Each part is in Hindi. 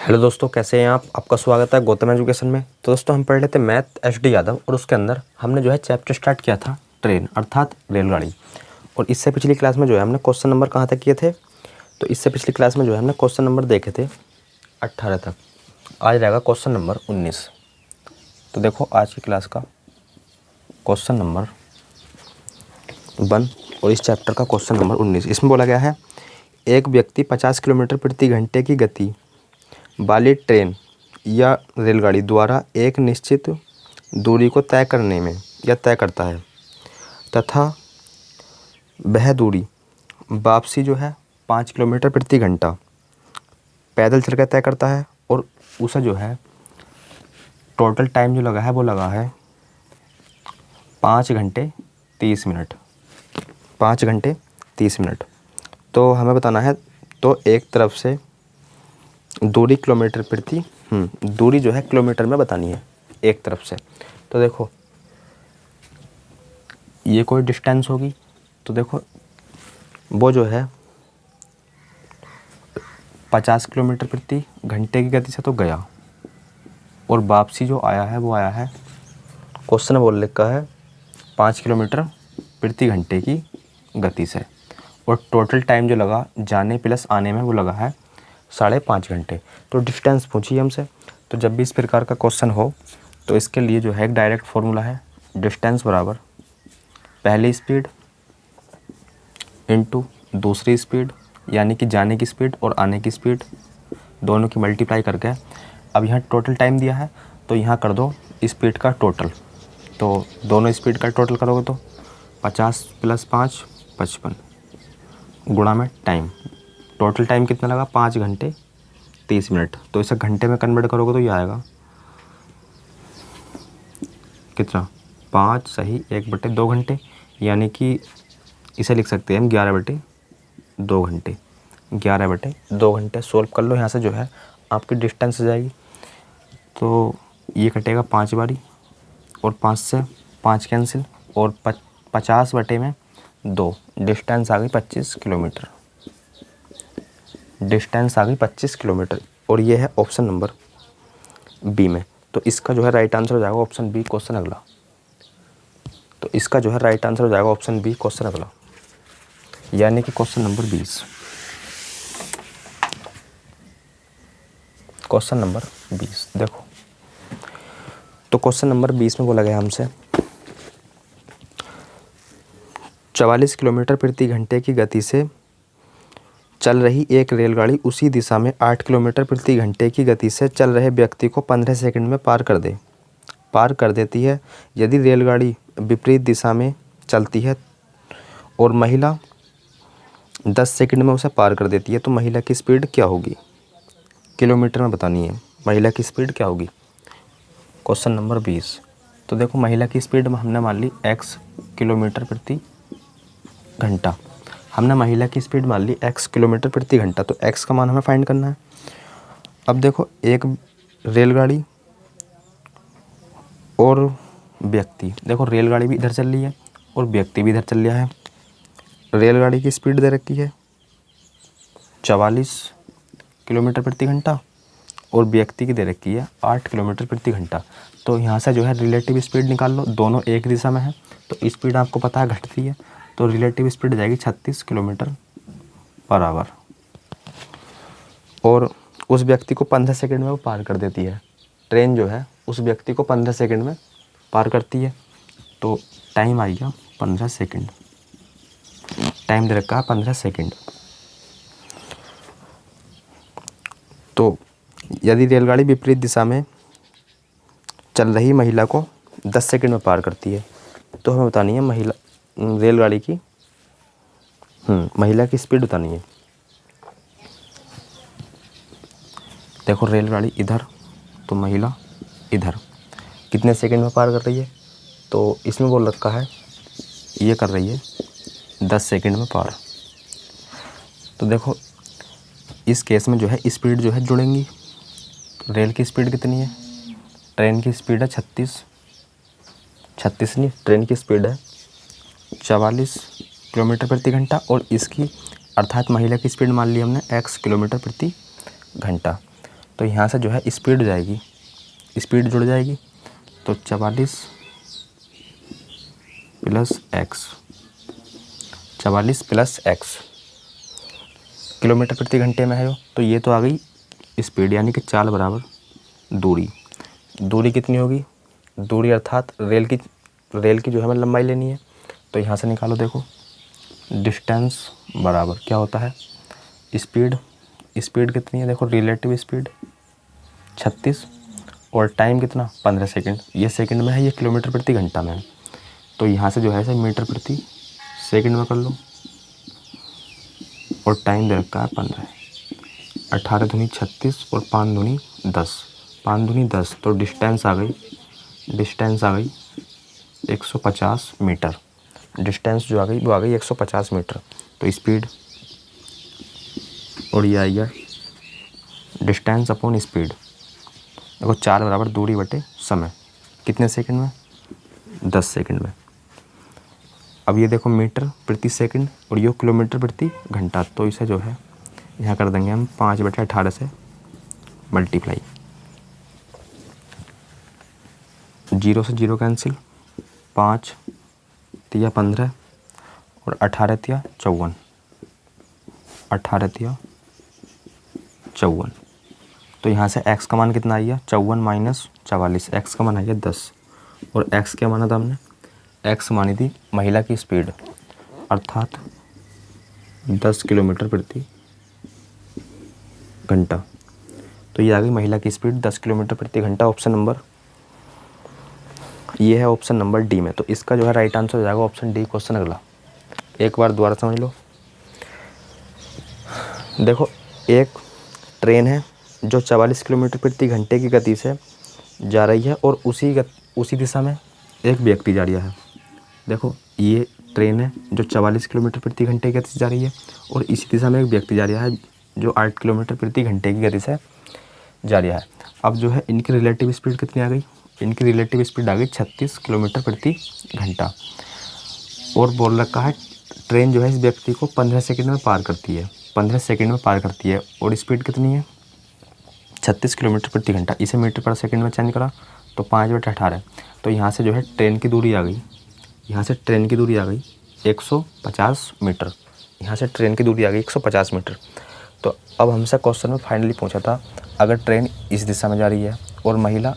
हेलो दोस्तों, कैसे हैं आप? आपका स्वागत है गौतम एजुकेशन में। तो दोस्तों, हम पढ़ रहे थे मैथ एचडी यादव और उसके अंदर हमने जो है चैप्टर स्टार्ट किया था ट्रेन अर्थात रेलगाड़ी। और इससे पिछली क्लास में जो है हमने क्वेश्चन नंबर कहाँ तक किए थे? तो इससे पिछली क्लास में जो है हमने क्वेश्चन नंबर देखे थे 18 तक। आज रहेगा क्वेश्चन नंबर 19। तो देखो आज की क्लास का क्वेश्चन नंबर 1 और इस चैप्टर का क्वेश्चन नंबर 19। इसमें बोला गया है एक व्यक्ति 50 किलोमीटर प्रति घंटे की गति वाली ट्रेन या रेलगाड़ी द्वारा एक निश्चित दूरी को तय करने में या तय करता है तथा वह दूरी वापसी जो है 5 किलोमीटर प्रति घंटा पैदल चलकर तय करता है। और उसे जो है टोटल टाइम जो लगा है वो लगा है 5 घंटे 30 मिनट। 5 घंटे 30 मिनट। तो हमें बताना है, तो एक तरफ से दूरी किलोमीटर प्रति दूरी जो है किलोमीटर में बतानी है एक तरफ से। तो देखो ये कोई डिस्टेंस होगी, तो देखो वो जो है 50 किलोमीटर प्रति घंटे की गति से तो गया, और वापसी जो आया है वो आया है, क्वेश्चन में बोल लिखा है 5 किलोमीटर प्रति घंटे की गति से। और टोटल टाइम जो लगा जाने प्लस आने में वो लगा है 5.5 घंटे। तो डिस्टेंस पूछी हमसे। तो जब भी इस प्रकार का क्वेश्चन हो तो इसके लिए जो है एक डायरेक्ट फॉर्मूला है, डिस्टेंस बराबर पहली स्पीड इनटू दूसरी स्पीड, यानी कि जाने की स्पीड और आने की स्पीड दोनों की मल्टीप्लाई करके। अब यहाँ टोटल टाइम दिया है तो यहाँ कर दो स्पीड का टोटल। तो दोनों स्पीड का टोटल करोगे तो 50 + 5 55 गुणा में टाइम। टोटल टाइम कितना लगा? 5 घंटे 30 मिनट। तो इसे घंटे में कन्वर्ट करोगे तो ये आएगा कितना? 5 सही 1/2 घंटे, यानी कि इसे लिख सकते हैं हम 11/2 घंटे। 11/2 घंटे सोल्व कर लो। यहाँ से जो है आपकी डिस्टेंस आ जाएगी। तो ये कटेगा 5 बारी और 5 से 5 कैंसिल, और 50/2 डिस्टेंस आ गई 25 किलोमीटर। डिस्टेंस आ गई 25 किलोमीटर। और ये है ऑप्शन नंबर बी में। तो इसका जो है राइट आंसर हो जाएगा ऑप्शन बी क्वेश्चन अगला। तो इसका जो है राइट आंसर हो जाएगा ऑप्शन बी क्वेश्चन अगला, यानी कि क्वेश्चन नंबर 20। क्वेश्चन नंबर 20 देखो। तो क्वेश्चन नंबर 20 में बोला गया हमसे 44 किलोमीटर प्रति घंटे की गति से चल रही एक रेलगाड़ी उसी दिशा में 8 किलोमीटर प्रति घंटे की गति से चल रहे व्यक्ति को 15 सेकंड में पार कर देती है। यदि रेलगाड़ी विपरीत दिशा में चलती है और महिला 10 सेकंड में उसे पार कर देती है, तो महिला की स्पीड क्या होगी? किलोमीटर में बतानी है महिला की स्पीड क्या होगी। Question number 20। तो देखो महिला की स्पीड हमने मान ली x किलोमीटर प्रति घंटा। हमने महिला की स्पीड मान ली x किलोमीटर प्रति घंटा। तो x का मान हमें फाइंड करना है। अब देखो एक रेलगाड़ी और व्यक्ति, देखो रेलगाड़ी भी इधर चल रही है और व्यक्ति भी इधर चल रहा है। रेलगाड़ी की स्पीड दे रखी है 44 किलोमीटर प्रति घंटा और व्यक्ति की दे रखी है 8 किलोमीटर प्रति घंटा। तो यहाँ से जो है रिलेटिव स्पीड निकाल लो। दोनों एक दिशा में है तो स्पीड आपको पता है घटती है, तो रिलेटिव स्पीड जाएगी 36 किलोमीटर पर आवर। और उस व्यक्ति को 15 सेकंड में वो पार कर देती है। ट्रेन जो है उस व्यक्ति को 15 सेकंड में पार करती है। तो टाइम आ गया 15 सेकंड। टाइम दे रखा है 15 सेकंड। तो यदि रेलगाड़ी विपरीत दिशा में चल रही महिला को 10 सेकंड में पार करती है, तो हमें बतानी है रेलगाड़ी की महिला की स्पीड बतानी है। देखो रेलगाड़ी इधर तो महिला इधर, कितने सेकंड में पार कर रही है? तो इसमें बोल रखा है ये कर रही है 10 सेकंड में पार। तो देखो इस केस में जो है स्पीड जो है जुड़ेंगी। रेल की स्पीड कितनी है? ट्रेन की स्पीड है 36 नहीं, ट्रेन की स्पीड है 44 किलोमीटर प्रति घंटा और इसकी अर्थात महिला की स्पीड मान ली हमने x किलोमीटर प्रति घंटा। तो यहाँ से जो है स्पीड जाएगी, स्पीड जुड़ जाएगी। तो 44 plus x, 44 plus x kilometre प्रति घंटे में है जो। तो ये तो आ गई स्पीड, यानी कि चाल बराबर दूरी। दूरी कितनी होगी? दूरी अर्थात रेल की जो है हमें लंबाई लेनी है। तो यहाँ से निकालो, देखो डिस्टेंस बराबर क्या होता है? स्पीड। स्पीड कितनी है? देखो रिलेटिव स्पीड 36 और टाइम कितना? 15 सेकंड। ये सेकंड में है, ये किलोमीटर प्रति घंटा में है। तो यहाँ से जो है मीटर प्रति सेकंड में कर लो और टाइम दे रखा है 15। 18 दूनी 36 और 5 दूनी 10, 5 दूनी 10। तो डिस्टेंस आ गई 150 मीटर। डिस्टेंस जो आ गई वो आ गई 150 मीटर। तो स्पीड और ये आई है डिस्टेंस अपॉन स्पीड। देखो 4 बराबर दूरी बटे समय, कितने सेकंड में? 10 सेकंड में। अब ये देखो मीटर प्रति सेकंड और ये किलोमीटर प्रति घंटा। तो इसे जो है यहाँ कर देंगे हम 5/18 से मल्टीप्लाई। 0 से 0 कैंसिल, 5 तिया 15 और 18 तिया 54, 18 तिया 54। तो यहाँ से x का मान कितना आई है? 54 माइनस 44, x का मान आई है 10। और x क्या माना था हमने? x मानी थी महिला की स्पीड, अर्थात 10 किलोमीटर प्रति घंटा। तो ये आ गई महिला की स्पीड 10 किलोमीटर प्रति घंटा। ऑप्शन नंबर ये है ऑप्शन नंबर डी में। तो इसका जो है राइट आंसर हो जाएगा ऑप्शन डी। क्वेश्चन अगला एक बार दोबारा समझ लो। देखो एक ट्रेन है जो 44 किलोमीटर प्रति घंटे की गति से जा रही है और उसी दिशा में एक व्यक्ति जा रहा है। देखो ये ट्रेन है जो 44 किलोमीटर प्रति घंटे की गति से जा रही है और इसी दिशा में एक व्यक्ति जा रहा है जो 8 किलोमीटर प्रति घंटे की गति से जा रहा है। अब जो है इनकी रिलेटिव स्पीड कितनी आ गई? इनकी रिलेटिव स्पीड आ गई 36 किलोमीटर प्रति घंटा। और बोल रखा है ट्रेन जो है इस व्यक्ति को 15 सेकंड में पार करती है, 15 सेकंड में पार करती है। और स्पीड कितनी है? 36 किलोमीटर प्रति घंटा। इसे मीटर पर सेकंड में चेंज करा तो 5/18। तो यहाँ से जो है ट्रेन की दूरी आ गई, यहाँ से ट्रेन की दूरी आ गई 150 मीटर। यहाँ से ट्रेन की दूरी आ गई 150 मीटर। तो अब हमसे क्वेश्चन में फाइनली पूछा था अगर ट्रेन इस दिशा में जा रही है और महिला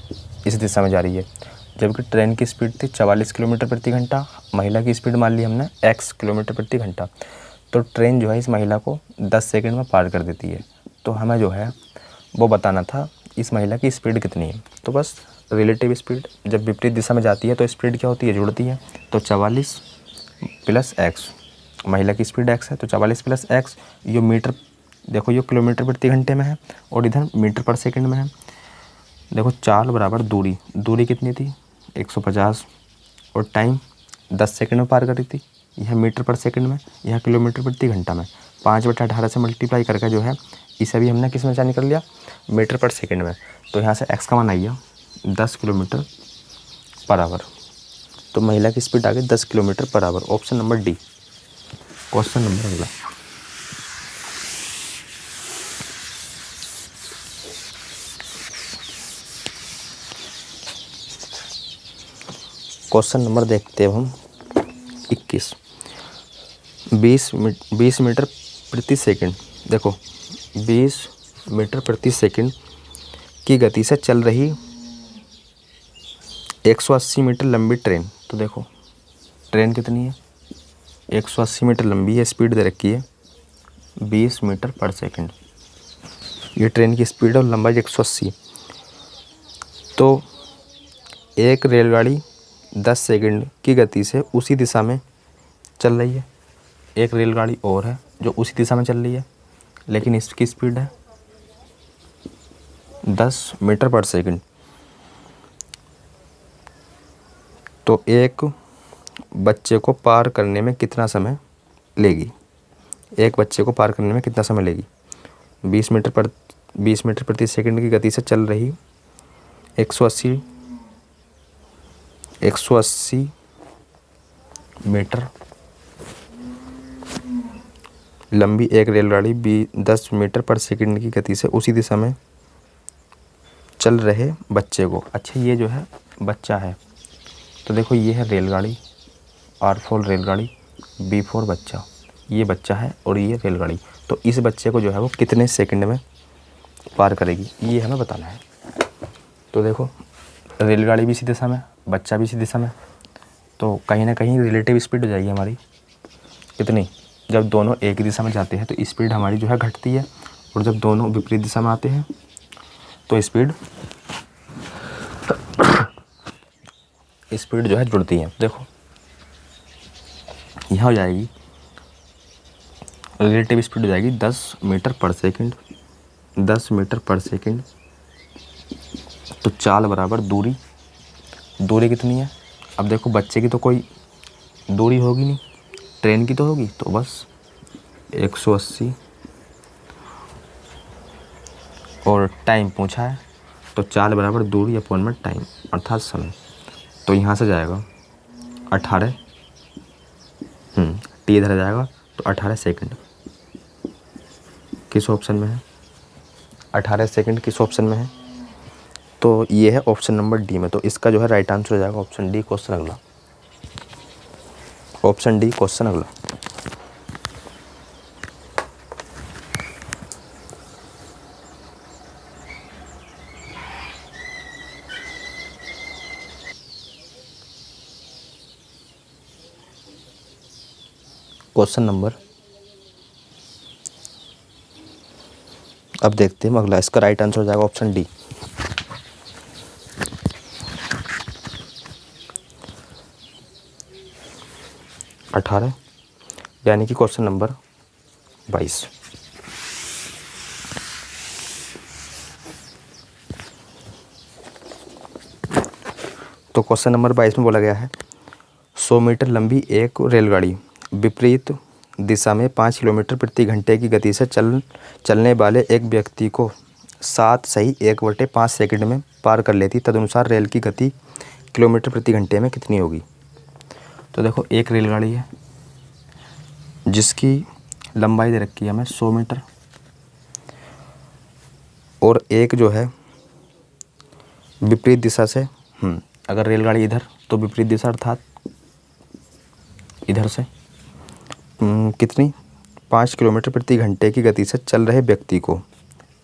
इस दिशा में जा रही है, जबकि ट्रेन की स्पीड थी 44 किलोमीटर प्रति घंटा, महिला की स्पीड मान ली हमने x किलोमीटर प्रति घंटा। तो ट्रेन जो है इस महिला को 10 सेकंड में पार कर देती है। तो हमें जो है वो बताना था इस महिला की स्पीड कितनी है। तो बस रिलेटिव स्पीड जब विपरीत दिशा में जाती है तो स्पीड क्या होती है? जुड़ती है। तो 44 प्लस एक्स, महिला की स्पीड x है तो 44 प्लस एक्स। ये मीटर, देखो ये किलोमीटर प्रति घंटे में है और इधर मीटर पर सेकंड में है। देखो चाल बराबर दूरी, दूरी कितनी थी? 150 और टाइम 10 सेकंड में पार करी थी। यह मीटर पर सेकंड में, यह किलोमीटर प्रति घंटा में। 5/18 से मल्टीप्लाई करके जो है इसे भी हमने किस में चेंज कर लिया? मीटर पर सेकंड में। तो यहाँ से x का मान आइए 10 किलोमीटर पर आवर। तो महिला की स्पीड आ गई 10 kilometre per hour. Option number D. Question number अगला क्वेश्चन नंबर देखते हैं हम 21। 20 मीटर प्रति सेकंड। देखो 20 मीटर प्रति सेकंड की गति से चल रही 180 मीटर लंबी ट्रेन। तो देखो ट्रेन कितनी है? 180 मीटर लंबी है, स्पीड दे रखी है 20 मीटर पर सेकंड। ये ट्रेन की स्पीड और लंबाई 180। तो एक रेलगाड़ी 10 सेकंड की गति से उसी दिशा में चल रही है। एक रेलगाड़ी और है जो उसी दिशा में चल रही है, लेकिन इसकी स्पीड है 10 मीटर पर सेकंड। तो एक बच्चे को पार करने में कितना समय लेगी? एक बच्चे को पार करने में कितना समय लेगी? 20 मीटर प्रति सेकंड की गति से चल रही 180 मीटर लंबी एक रेलगाड़ी 10 मीटर पर सेकंड की गति से उसी दिशा में चल रहे बच्चे को। अच्छा, ये जो है बच्चा है, तो देखो ये है रेलगाड़ी, R4 रेलगाड़ी, B4 बच्चा, ये बच्चा है और ये रेलगाड़ी। तो इस बच्चे को जो है वो कितने सेकंड में पार करेगी, ये हमें बताना है। तो देखो रेलगाड़ी भी इसी दिशा में, बच्चा भी इसी दिशा में, तो कहीं ना कहीं रिलेटिव स्पीड हो जाएगी हमारी कितनी, जब दोनों एक ही दिशा में जाते हैं तो स्पीड हमारी जो है घटती है, और जब दोनों विपरीत दिशा में आते हैं तो स्पीड जो है जुड़ती है। देखो यहाँ हो जाएगी रिलेटिव स्पीड हो जाएगी 10 मीटर पर सेकंड, 10 मीटर पर सेकंड। तो चाल बराबर दूरी, दूरी कितनी है, अब देखो बच्चे की तो कोई दूरी होगी नहीं, ट्रेन की तो होगी, तो बस 180, और टाइम पूछा है तो चाल बराबर दूरी अपॉन में टाइम अर्थात समय। तो यहाँ से जाएगा 18, टी इधर जाएगा तो 18 सेकंड किस ऑप्शन में है, 18 सेकंड किस ऑप्शन में है, तो ये है ऑप्शन नंबर डी में। तो इसका जो है राइट आंसर हो जाएगा ऑप्शन डी क्वेश्चन अगला, ऑप्शन डी क्वेश्चन अगला। क्वेश्चन नंबर, अब देखते हैं अगला, इसका राइट आंसर हो जाएगा ऑप्शन डी। अठारह, यानी कि क्वेश्चन नंबर 22। तो क्वेश्चन नंबर 22 में बोला गया है 100 मीटर लंबी एक रेलगाड़ी विपरीत दिशा में 5 किलोमीटर प्रति घंटे की गति से चलने वाले एक व्यक्ति को 7 सही 1/5 सेकंड में पार कर लेती, तदनुसार रेल की गति किलोमीटर प्रति घंटे में कितनी होगी। तो देखो एक रेलगाड़ी है जिसकी लंबाई दे रखी है हमें 100 मीटर, और एक जो है विपरीत दिशा से, अगर रेलगाड़ी इधर तो विपरीत दिशा अर्थात इधर से कितनी 5 किलोमीटर प्रति घंटे की गति से चल रहे व्यक्ति को।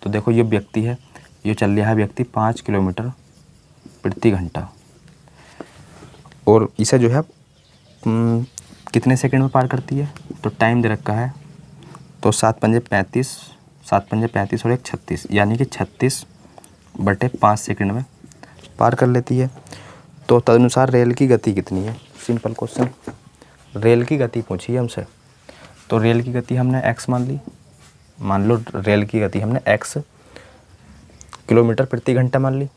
तो देखो ये व्यक्ति है, ये चल रहा है व्यक्ति 5 किलोमीटर प्रति घंटा, और इसे जो है कितने सेकंड में पार करती है, तो टाइम दे रखा है, तो 7 पंजे 35, 7 पंजे 35 और 1 36, यानी कि 36/5 सेकंड में पार कर लेती है। तो तदनुसार रेल की गति कितनी है, सिंपल क्वेश्चन, रेल की गति पूछी है हमसे, तो रेल की गति हमने x मान ली, मान लो रेल की गति हमने x किलोमीटर प्रति घंटा मान ली।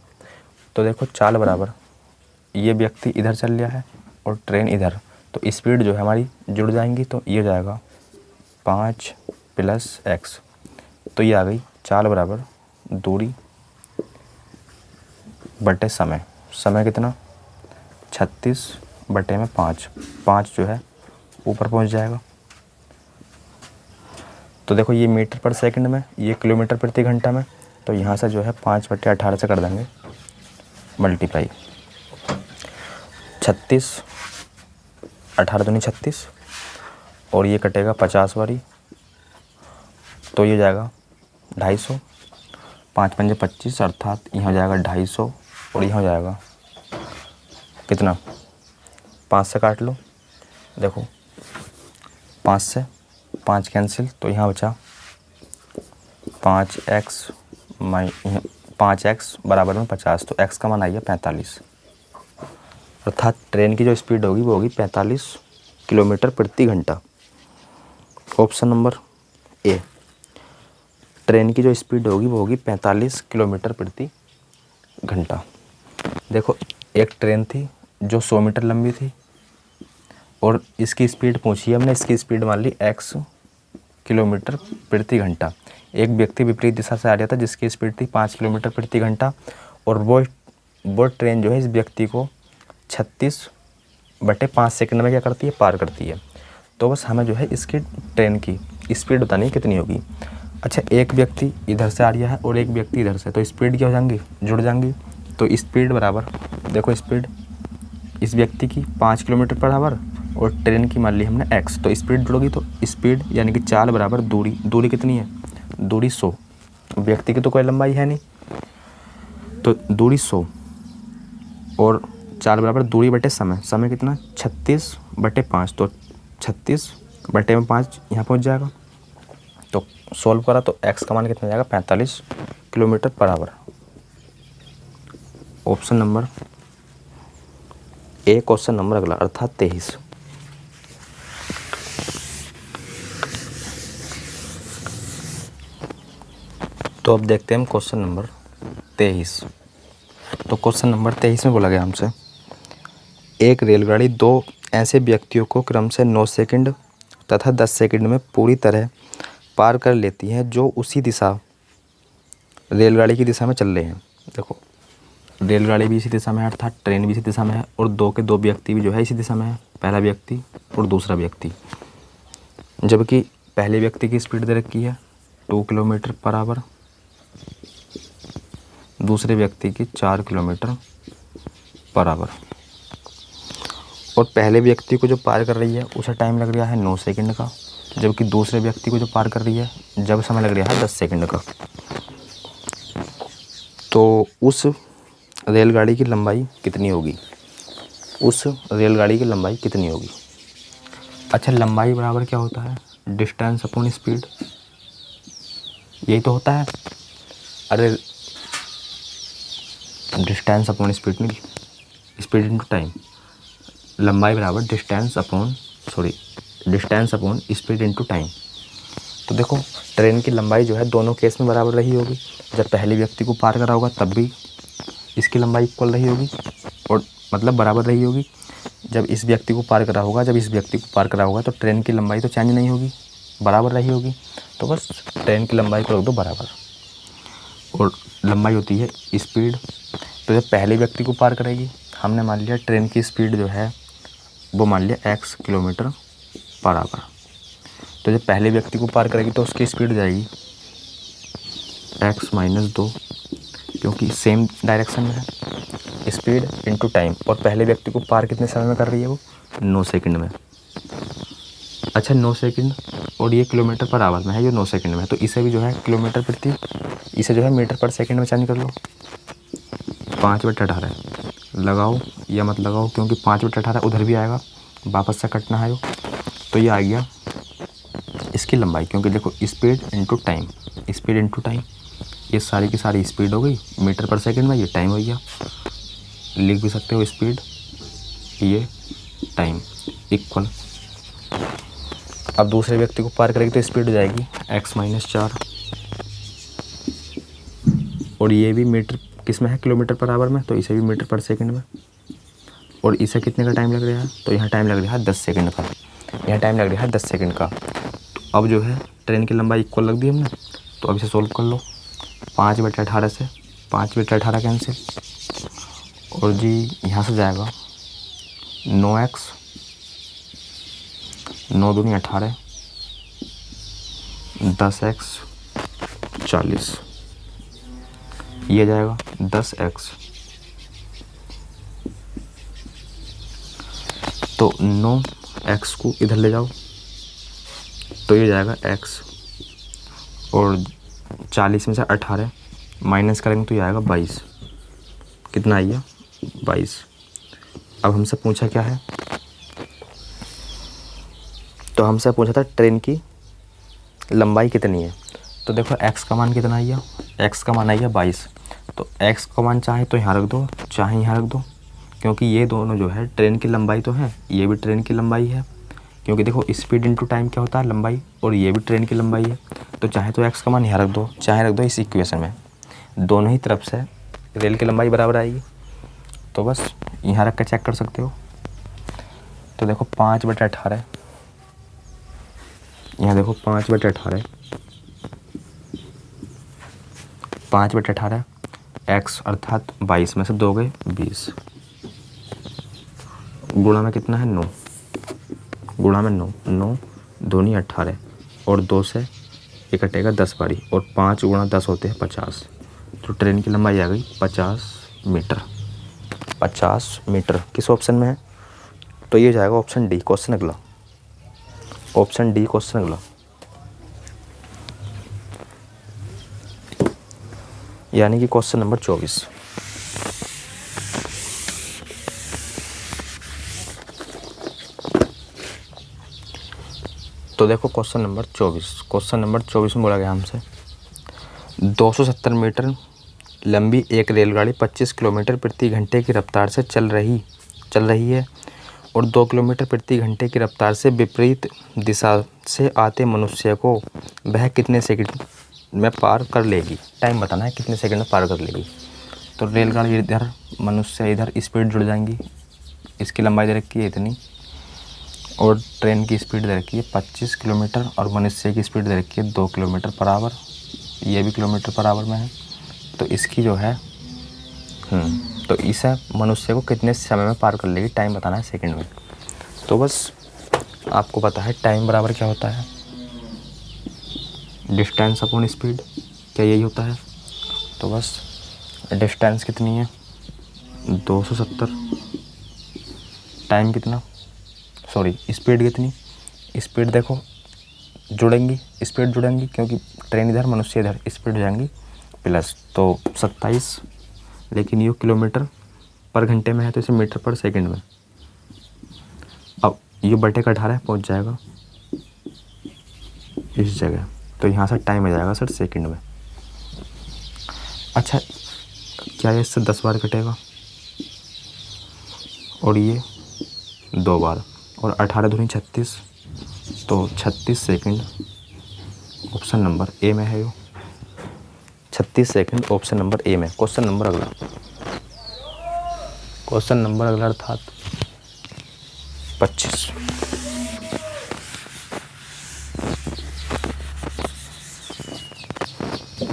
तो देखो चाल बराबर ये व्यक्ति इधर चल रहा है और ट्रेन इधर, तो स्पीड जो है हमारी जुड़ जाएंगी, तो ये जाएगा 5 + x, तो ये आ गई चाल बराबर दूरी बटे समय, समय कितना 36/5, 5 जो है ऊपर पहुंच जाएगा। तो देखो ये मीटर पर सेकंड में, ये किलोमीटर प्रति घंटा में, तो यहाँ से जो है 5/18 से कर देंगे मल्टीप्लाई, 36, 18 दूनी 36, और ये कटेगा 50 वाली, तो ये जाएगा 250, 5 पंजे 25 अर्थात यहाँ जाएगा 250, और यहाँ जाएगा कितना 5 से काट लो, देखो 5 से 5 कैंसिल, तो यहाँ बचा 5x बराबर में 50, तो x का मान आएगा 45, अर्थात ट्रेन की जो स्पीड होगी वो होगी 45 किलोमीटर प्रति घंटा। ऑप्शन नंबर ए, ट्रेन की जो स्पीड होगी वो होगी 45 किलोमीटर प्रति घंटा। देखो एक ट्रेन थी जो 100 मीटर लंबी थी, और इसकी स्पीड पूछी हमने, इसकी स्पीड मान ली x किलोमीटर प्रति घंटा। एक व्यक्ति विपरीत दिशा से आ रहा था जिसकी स्पीड थी 5 किलोमीटर प्रति घंटा, और वो ट्रेन जो है इस व्यक्ति को 36/5 सेकंड में क्या करती है, पार करती है। तो बस हमें जो है इसकी ट्रेन की स्पीड बतानी है कितनी होगी। अच्छा, एक व्यक्ति इधर से आ रहा है और एक व्यक्ति इधर से, तो स्पीड क्या हो जाएंगी, जुड़ जाएंगी। तो स्पीड बराबर, देखो स्पीड इस व्यक्ति की 5 किलोमीटर पर आवर और ट्रेन की मान ली हमने x, तो स्पीड जुड़ोगी। तो स्पीड यानी कि चाल बराबर दूरी, दूरी कितनी है, दूरी 100, व्यक्ति की तो कोई लंबाई है नहीं, तो दूरी 100 और चाल बराबर दूरी बटे समय, समय कितना 36/5, तो 36/5 यहाँ पहुँच जाएगा। तो सोल्व करा तो x का मान कितना जाएगा 45 kilometre per hour. Option number A question number अगला अर्थात 23। तो अब देखते हैं हम क्वेश्चन नंबर 23। तो क्वेश्चन नंबर 23 में बोला गया हमसे, एक रेलगाड़ी दो ऐसे व्यक्तियों को क्रम से 9 सेकंड तथा 10 सेकंड में पूरी तरह पार कर लेती है जो उसी दिशा रेलगाड़ी की दिशा में चल रहे हैं। देखो रेलगाड़ी भी इसी दिशा में है अर्थात ट्रेन भी इसी दिशा में है और दो व्यक्ति भी जो है इसी दिशा में है, पहला व्यक्ति और दूसरा व्यक्ति। जबकि पहले व्यक्ति की स्पीड दे रखी है 2 किलोमीटर पर आवर, दूसरे व्यक्ति की 4 किलोमीटर पर आवर, और पहले व्यक्ति को जो पार कर रही है उसे टाइम लग रहा है 9 सेकंड का, जबकि दूसरे व्यक्ति को जो पार कर रही है जब समय लग रहा है 10 सेकंड का। तो उस रेलगाड़ी की लंबाई कितनी होगी, उस रेलगाड़ी की लंबाई कितनी होगी। अच्छा, लंबाई बराबर क्या होता है, डिस्टेंस अपॉन स्पीड, यही तो होता है। अरे डिस्टेंस अपॉन स्पीड नहीं, स्पीड इनटू टाइम, लंबाई बराबर distance upon speed into time. तो देखो ट्रेन की लंबाई जो है दोनों केस में बराबर रही होगी, जब पहले व्यक्ति को पार करा होगा तब भी इसकी लंबाई इक्वल रही होगी और मतलब बराबर रही होगी। जब इस व्यक्ति को पार करा होगा, जब इस व्यक्ति को पार करा होगा तो ट्रेन की लंबाई तो चेंज नहीं होगी, बराबर रही होगी। तो बस ट्रेन की लंबाई को रख दो बराबर, और लंबाई होती है स्पीड। तो जब पहले व्यक्ति को पार करेगी, हमने मान लिया ट्रेन की स्पीड जो है वो मान लिया x किलोमीटर पर आवर, तो जब पहले व्यक्ति को पार करेगी तो उसकी स्पीड जाएगी x-2, क्योंकि सेम डायरेक्शन में है, स्पीड इनटू टाइम, और पहले व्यक्ति को पार कितने समय में कर रही है वो 9 सेकंड में। अच्छा 9 सेकंड और ये किलोमीटर पर आवर में है, ये 9 सेकंड में है, तो इसे भी जो है किलोमीटर प्रति, इसे जो है मीटर पर सेकंड में चेंज कर लो। 5/18 लगाओ या मत लगाओ, क्योंकि 5/18 उधर भी आएगा, वापस से कटना है वो, तो ये आ गया इसकी लंबाई। क्योंकि देखो speed into time, speed into time, ये सारी की सारी स्पीड हो गई मीटर पर सेकंड में, ये टाइम हो गया, लिख भी सकते हो स्पीड ये टाइम इक्वल। अब दूसरे व्यक्ति को पार करेगी तो स्पीड हो जाएगी x-4, और ये भी मीटर किस में है, किलोमीटर पर आवर में, तो इसे भी मीटर पर सेकंड में, और इसे कितने का टाइम लग रहा है, तो यहाँ टाइम लग रहा है 10 सेकंड का, यहाँ टाइम लग रहा है 10 सेकंड का। तो अब जो है ट्रेन की लंबाई इक्वल लग दी हमने, तो अब इसे सोल्व कर लो। 5/18 से 5/18 कैंसिल, और जी यहाँ से जाएगा 9x, 9 दूनी 18, 10x 40, ये जाएगा 10x, तो 9x को इधर ले जाओ तो ये जाएगा x, और 40 में से 18 माइनस करेंगे तो ये आएगा 22, कितना आइए 22। अब हमसे पूछा क्या है, तो हमसे पूछा था ट्रेन की लंबाई कितनी है। तो देखो x का मान कितना आइए, x का मान आइए 22, तो x का मान चाहे तो यहाँ रख दो चाहे यहाँ रख दो, क्योंकि ये दोनों जो है ट्रेन की लंबाई तो है, ये भी ट्रेन की लंबाई है, क्योंकि देखो स्पीड इनटू टाइम क्या होता है लंबाई, और ये भी ट्रेन की लंबाई है। तो चाहे तो x का मान यहाँ रख दो चाहे रख दो इस इक्वेशन में, दोनों ही तरफ से रेल की लंबाई बराबर आएगी, तो बस यहाँ रख कर चेक कर सकते हो। तो देखो 5/18, यहाँ देखो 5/18, 5/18 x अर्थात 22 में से 2 गए 20, गुणा में कितना है 9, गुणा में 9, 9 दूनी 18, और 2 से ये कटेगा 10 बारी और 5 गुणा 10 होते हैं 50। तो ट्रेन की लंबाई आ गई 50 मीटर। 50 मीटर किस ऑप्शन में है? तो ये जाएगा ऑप्शन डी। क्वेश्चन अगला, ऑप्शन डी क्वेश्चन अगला, यानी कि क्वेश्चन नंबर 24। तो देखो क्वेश्चन नंबर 24। क्वेश्चन नंबर 24 में बोला गया हमसे 270 मीटर लंबी एक रेलगाड़ी 25 किलोमीटर प्रति घंटे की रफ्तार से चल रही है और 2 किलोमीटर प्रति घंटे की रफ्तार से विपरीत दिशा से आते मनुष्य को वह कितने सेकंड में पार कर लेगी। टाइम बताना है कितने सेकंड में पार कर लेगी। तो रेलगाड़ी इधर, मनुष्य इधर, स्पीड जुड़ जाएंगी। इसकी लंबाई दे रखी है इतनी और ट्रेन की स्पीड दे रखी है 25 किलोमीटर और मनुष्य की स्पीड दे रखी है 2 किलोमीटर पर आवर। ये भी किलोमीटर पर आवर में है। तो इसकी जो है तो इसे मनुष्य को कितने समय में पार कर लेगी, टाइम बताना है सेकंड में। तो बस आपको पता है टाइम बराबर क्या होता है, डिस्टेंस अपॉन स्पीड, क्या यही होता है। तो बस डिस्टेंस कितनी है 270, टाइम कितना, सॉरी स्पीड कितनी, स्पीड देखो जुड़ेंगी, स्पीड जुड़ेंगी क्योंकि ट्रेन इधर मनुष्य इधर, स्पीड हो जाएंगी प्लस, तो 27, लेकिन ये किलोमीटर पर घंटे में है तो इसे मीटर पर सेकंड में। अब ये बटे का 18 पहुँच जाएगा इस जगह, तो यहाँ से टाइम आ जाएगा सर सेकंड में। अच्छा क्या ये इससे 10 बार कटेगा और ये 2 बार और 18 दूनी 36, तो 36 सेकंड ऑप्शन नंबर ए में है। यो 36 सेकंड ऑप्शन नंबर ए में। क्वेश्चन नंबर अगला, क्वेश्चन नंबर अगला अर्थात 25।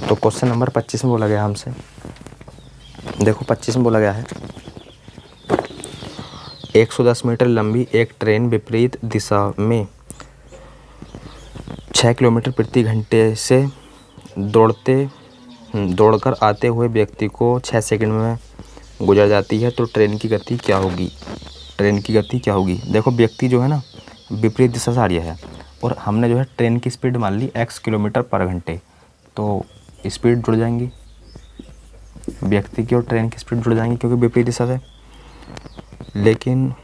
तो क्वेश्चन नंबर 25 में बोला गया हमसे, देखो 25 में बोला गया है 110 मीटर लंबी एक ट्रेन विपरीत दिशा में 6 किलोमीटर प्रति घंटे से दौड़कर आते हुए व्यक्ति को 6 सेकंड में गुजर जाती है। तो ट्रेन की गति क्या होगी, ट्रेन की गति क्या होगी। देखो व्यक्ति जो है ना विपरीत दिशा से आ रहा है और हमने जो है ट्रेन की स्पीड मान ली x किलोमीटर पर घंटे, तो स्पीड जुड़ जाएंगी, व्यक्ति की और ट्रेन की स्पीड जुड़ जाएंगी क्योंकि विपरीत दिशा से। लेकिन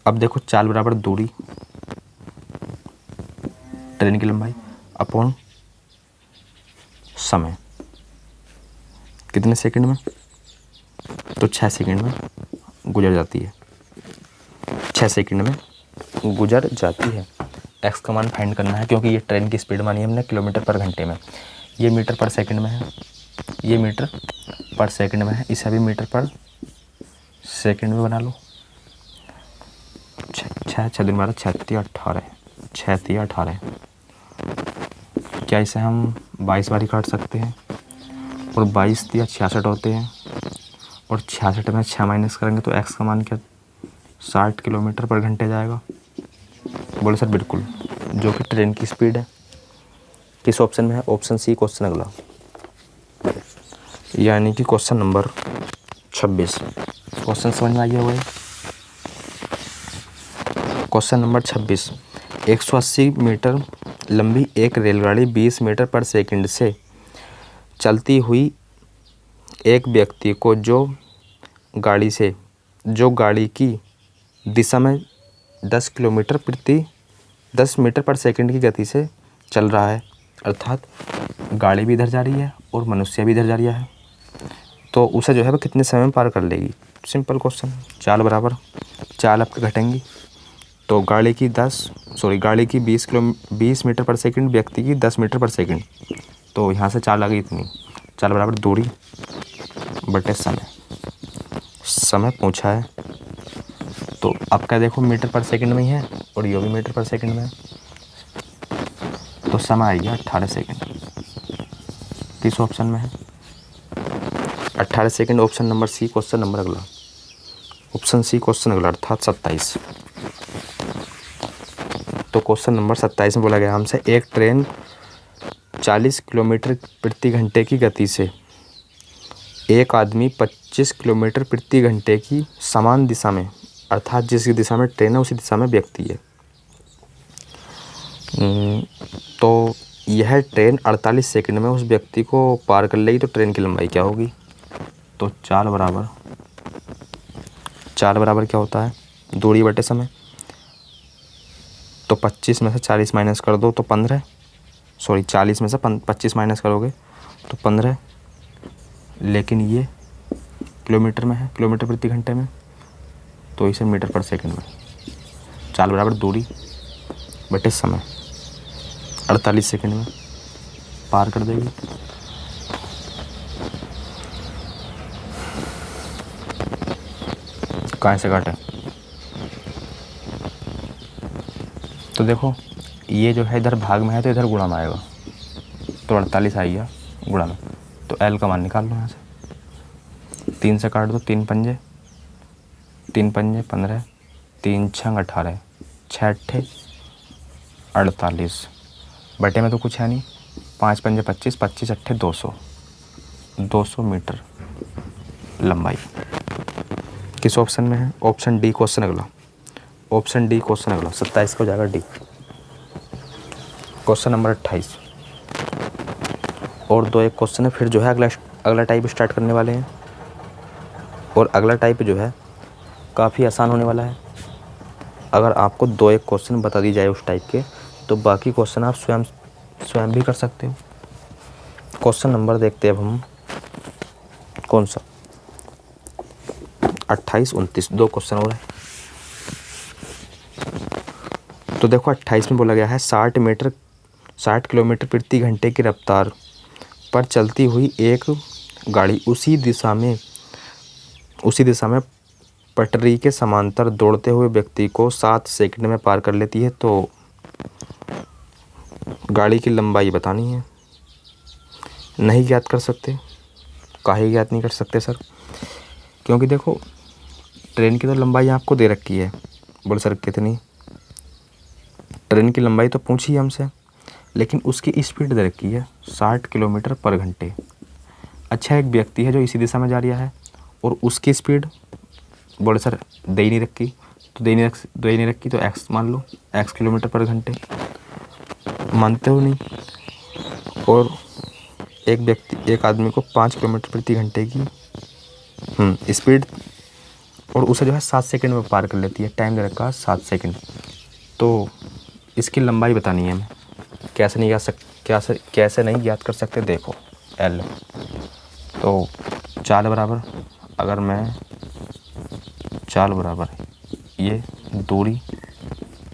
अब देखो चाल बराबर दूरी, ट्रेन की लंबाई अपॉन समय, कितने सेकंड में, तो 6 सेकंड में गुजर जाती है, 6 सेकंड में गुजर जाती है। एक्स का मान फाइंड करना है क्योंकि ये ट्रेन की स्पीड मानी हमने किलोमीटर पर घंटे में, ये मीटर पर सेकंड में है, ये मीटर पर सेकंड में है, इसे भी मीटर पर सेकंड में बना लो। 6 दिन 12 36 18, क्या इसे हम 22 बारी काट सकते हैं और 22 या 66 होते हैं और 66 में 6 माइनस करेंगे तो एक्स का मान क्या 60 किलोमीटर पर घंटे जाएगा। बोले सर बिल्कुल, जो कि ट्रेन की स्पीड है। किस ऑप्शन में है, ऑप्शन सी क्वेश्चन अगला, यानी कि क्वेश्चन नंबर 26। क्वेश्चन समझ में आइए हुआ है। क्वेश्चन नंबर 26, 180 मीटर लंबी एक रेलगाड़ी 20 मीटर पर सेकंड से चलती हुई एक व्यक्ति को जो गाड़ी की दिशा में 10 मीटर पर सेकंड की गति से चल रहा है, अर्थात गाड़ी भी इधर जा रही है और मनुष्य भी इधर जा रहा है, तो उसे जो है वो कितने समय में पार कर लेगी। सिंपल क्वेश्चन, चाल बराबर चाल आपके घटेंगी, तो गाड़ी की 20 मीटर पर सेकंड, व्यक्ति की 10 मीटर पर सेकंड, तो यहाँ से चाल आ गई इतनी, चाल बराबर दूरी बटे समय पूछा है, तो आपका देखो मीटर पर सेकंड में ही है और ये भी मीटर पर सेकंड में है, तो समय आ गया 18 सेकंड। किस ऑप्शन में है, 18 second option number c question number अगला, ऑप्शन सी क्वेश्चन अगला अर्थात 27। तो क्वेश्चन नंबर 27 में बोला गया हमसे एक ट्रेन 40 किलोमीटर प्रति घंटे की गति से एक आदमी 25 किलोमीटर प्रति घंटे की समान दिशा में, अर्थात जिस दिशा में ट्रेन है उसी दिशा में व्यक्ति है। तो यह ट्रेन 48 सेकंड में उस व्यक्ति को पार कर लेगी तो ट्रेन की लंबाई क्या होगी? तो चाल बराबर क्या होता है? दूरी बटे समय। तो 25 में से 40 माइनस कर दो तो 15, 40 में से 25 माइनस करोगे तो 15, लेकिन ये किलोमीटर में है, किलोमीटर प्रति घंटे में, तो इसे मीटर पर सेकंड में। चाल बराबर दूरी बटे समय, 48 सेकंड में पार कर देगी। कहाँ से काटे? तो देखो ये जो है इधर भाग में है तो इधर गुणा में आएगा, तो 48 आएगा गुणा में, तो L का मान निकाल लो यहाँ से। 3 से काट दो, 3 पंजे 15, 3 छंग 18, 6 अट्ठे 48, बटे में तो कुछ है नहीं, 5 पंजे 25, 25 अट्ठे 200 मीटर लंबाई। किस ऑप्शन में है? ऑप्शन डी क्वेश्चन अगला। ऑप्शन डी क्वेश्चन अगला 27 का हो जाएगा डी। क्वेश्चन नंबर 28 और 2 एक क्वेश्चन है, फिर जो है अगला टाइप स्टार्ट करने वाले हैं। और अगला टाइप जो है काफ़ी आसान होने वाला है। अगर आपको 2 एक क्वेश्चन बता दी जाए उस टाइप के, तो बाकी क्वेश्चन आप स्वयं भी कर सकते हो। क्वेश्चन नंबर देखते हैं अब हम कौन सा, 28, 29, 2 क्वेश्चन हो रहे हैं। तो देखो 28 में बोला गया है 60 किलोमीटर प्रति घंटे की रफ्तार पर चलती हुई एक गाड़ी उसी दिशा में पटरी के समांतर दौड़ते हुए व्यक्ति को 7 सेकंड में पार कर लेती है। तो गाड़ी की लंबाई बतानी है। नहीं ज्ञात कर सकते। काहे ज्ञात नहीं कर सकते सर? क्योंकि देखो ट्रेन की तो लंबाई आपको दे रखी है। बोल सर कितनी? ट्रेन की लंबाई तो पूछी है हमसे, लेकिन उसकी स्पीड दे रखी है 60 किलोमीटर पर घंटे। अच्छा, एक व्यक्ति है जो इसी दिशा में जा रहा है और उसकी स्पीड बोले सर दे ही नहीं रखी, तो दे ही नहीं रखी तो x मान लो, x किलोमीटर पर घंटे। मानते हो नहीं? और एक आदमी को 5 किलोमीटर प्रति घंटे की स्पीड, और उसे जो है 7 सेकंड में पार कर लेती है। टाइम दे रखा है 7 सेकंड। तो इसकी लंबाई बतानी है हमें। कैसे नहीं ज्ञात कर सकते? देखो L, तो चाल बराबर ये दूरी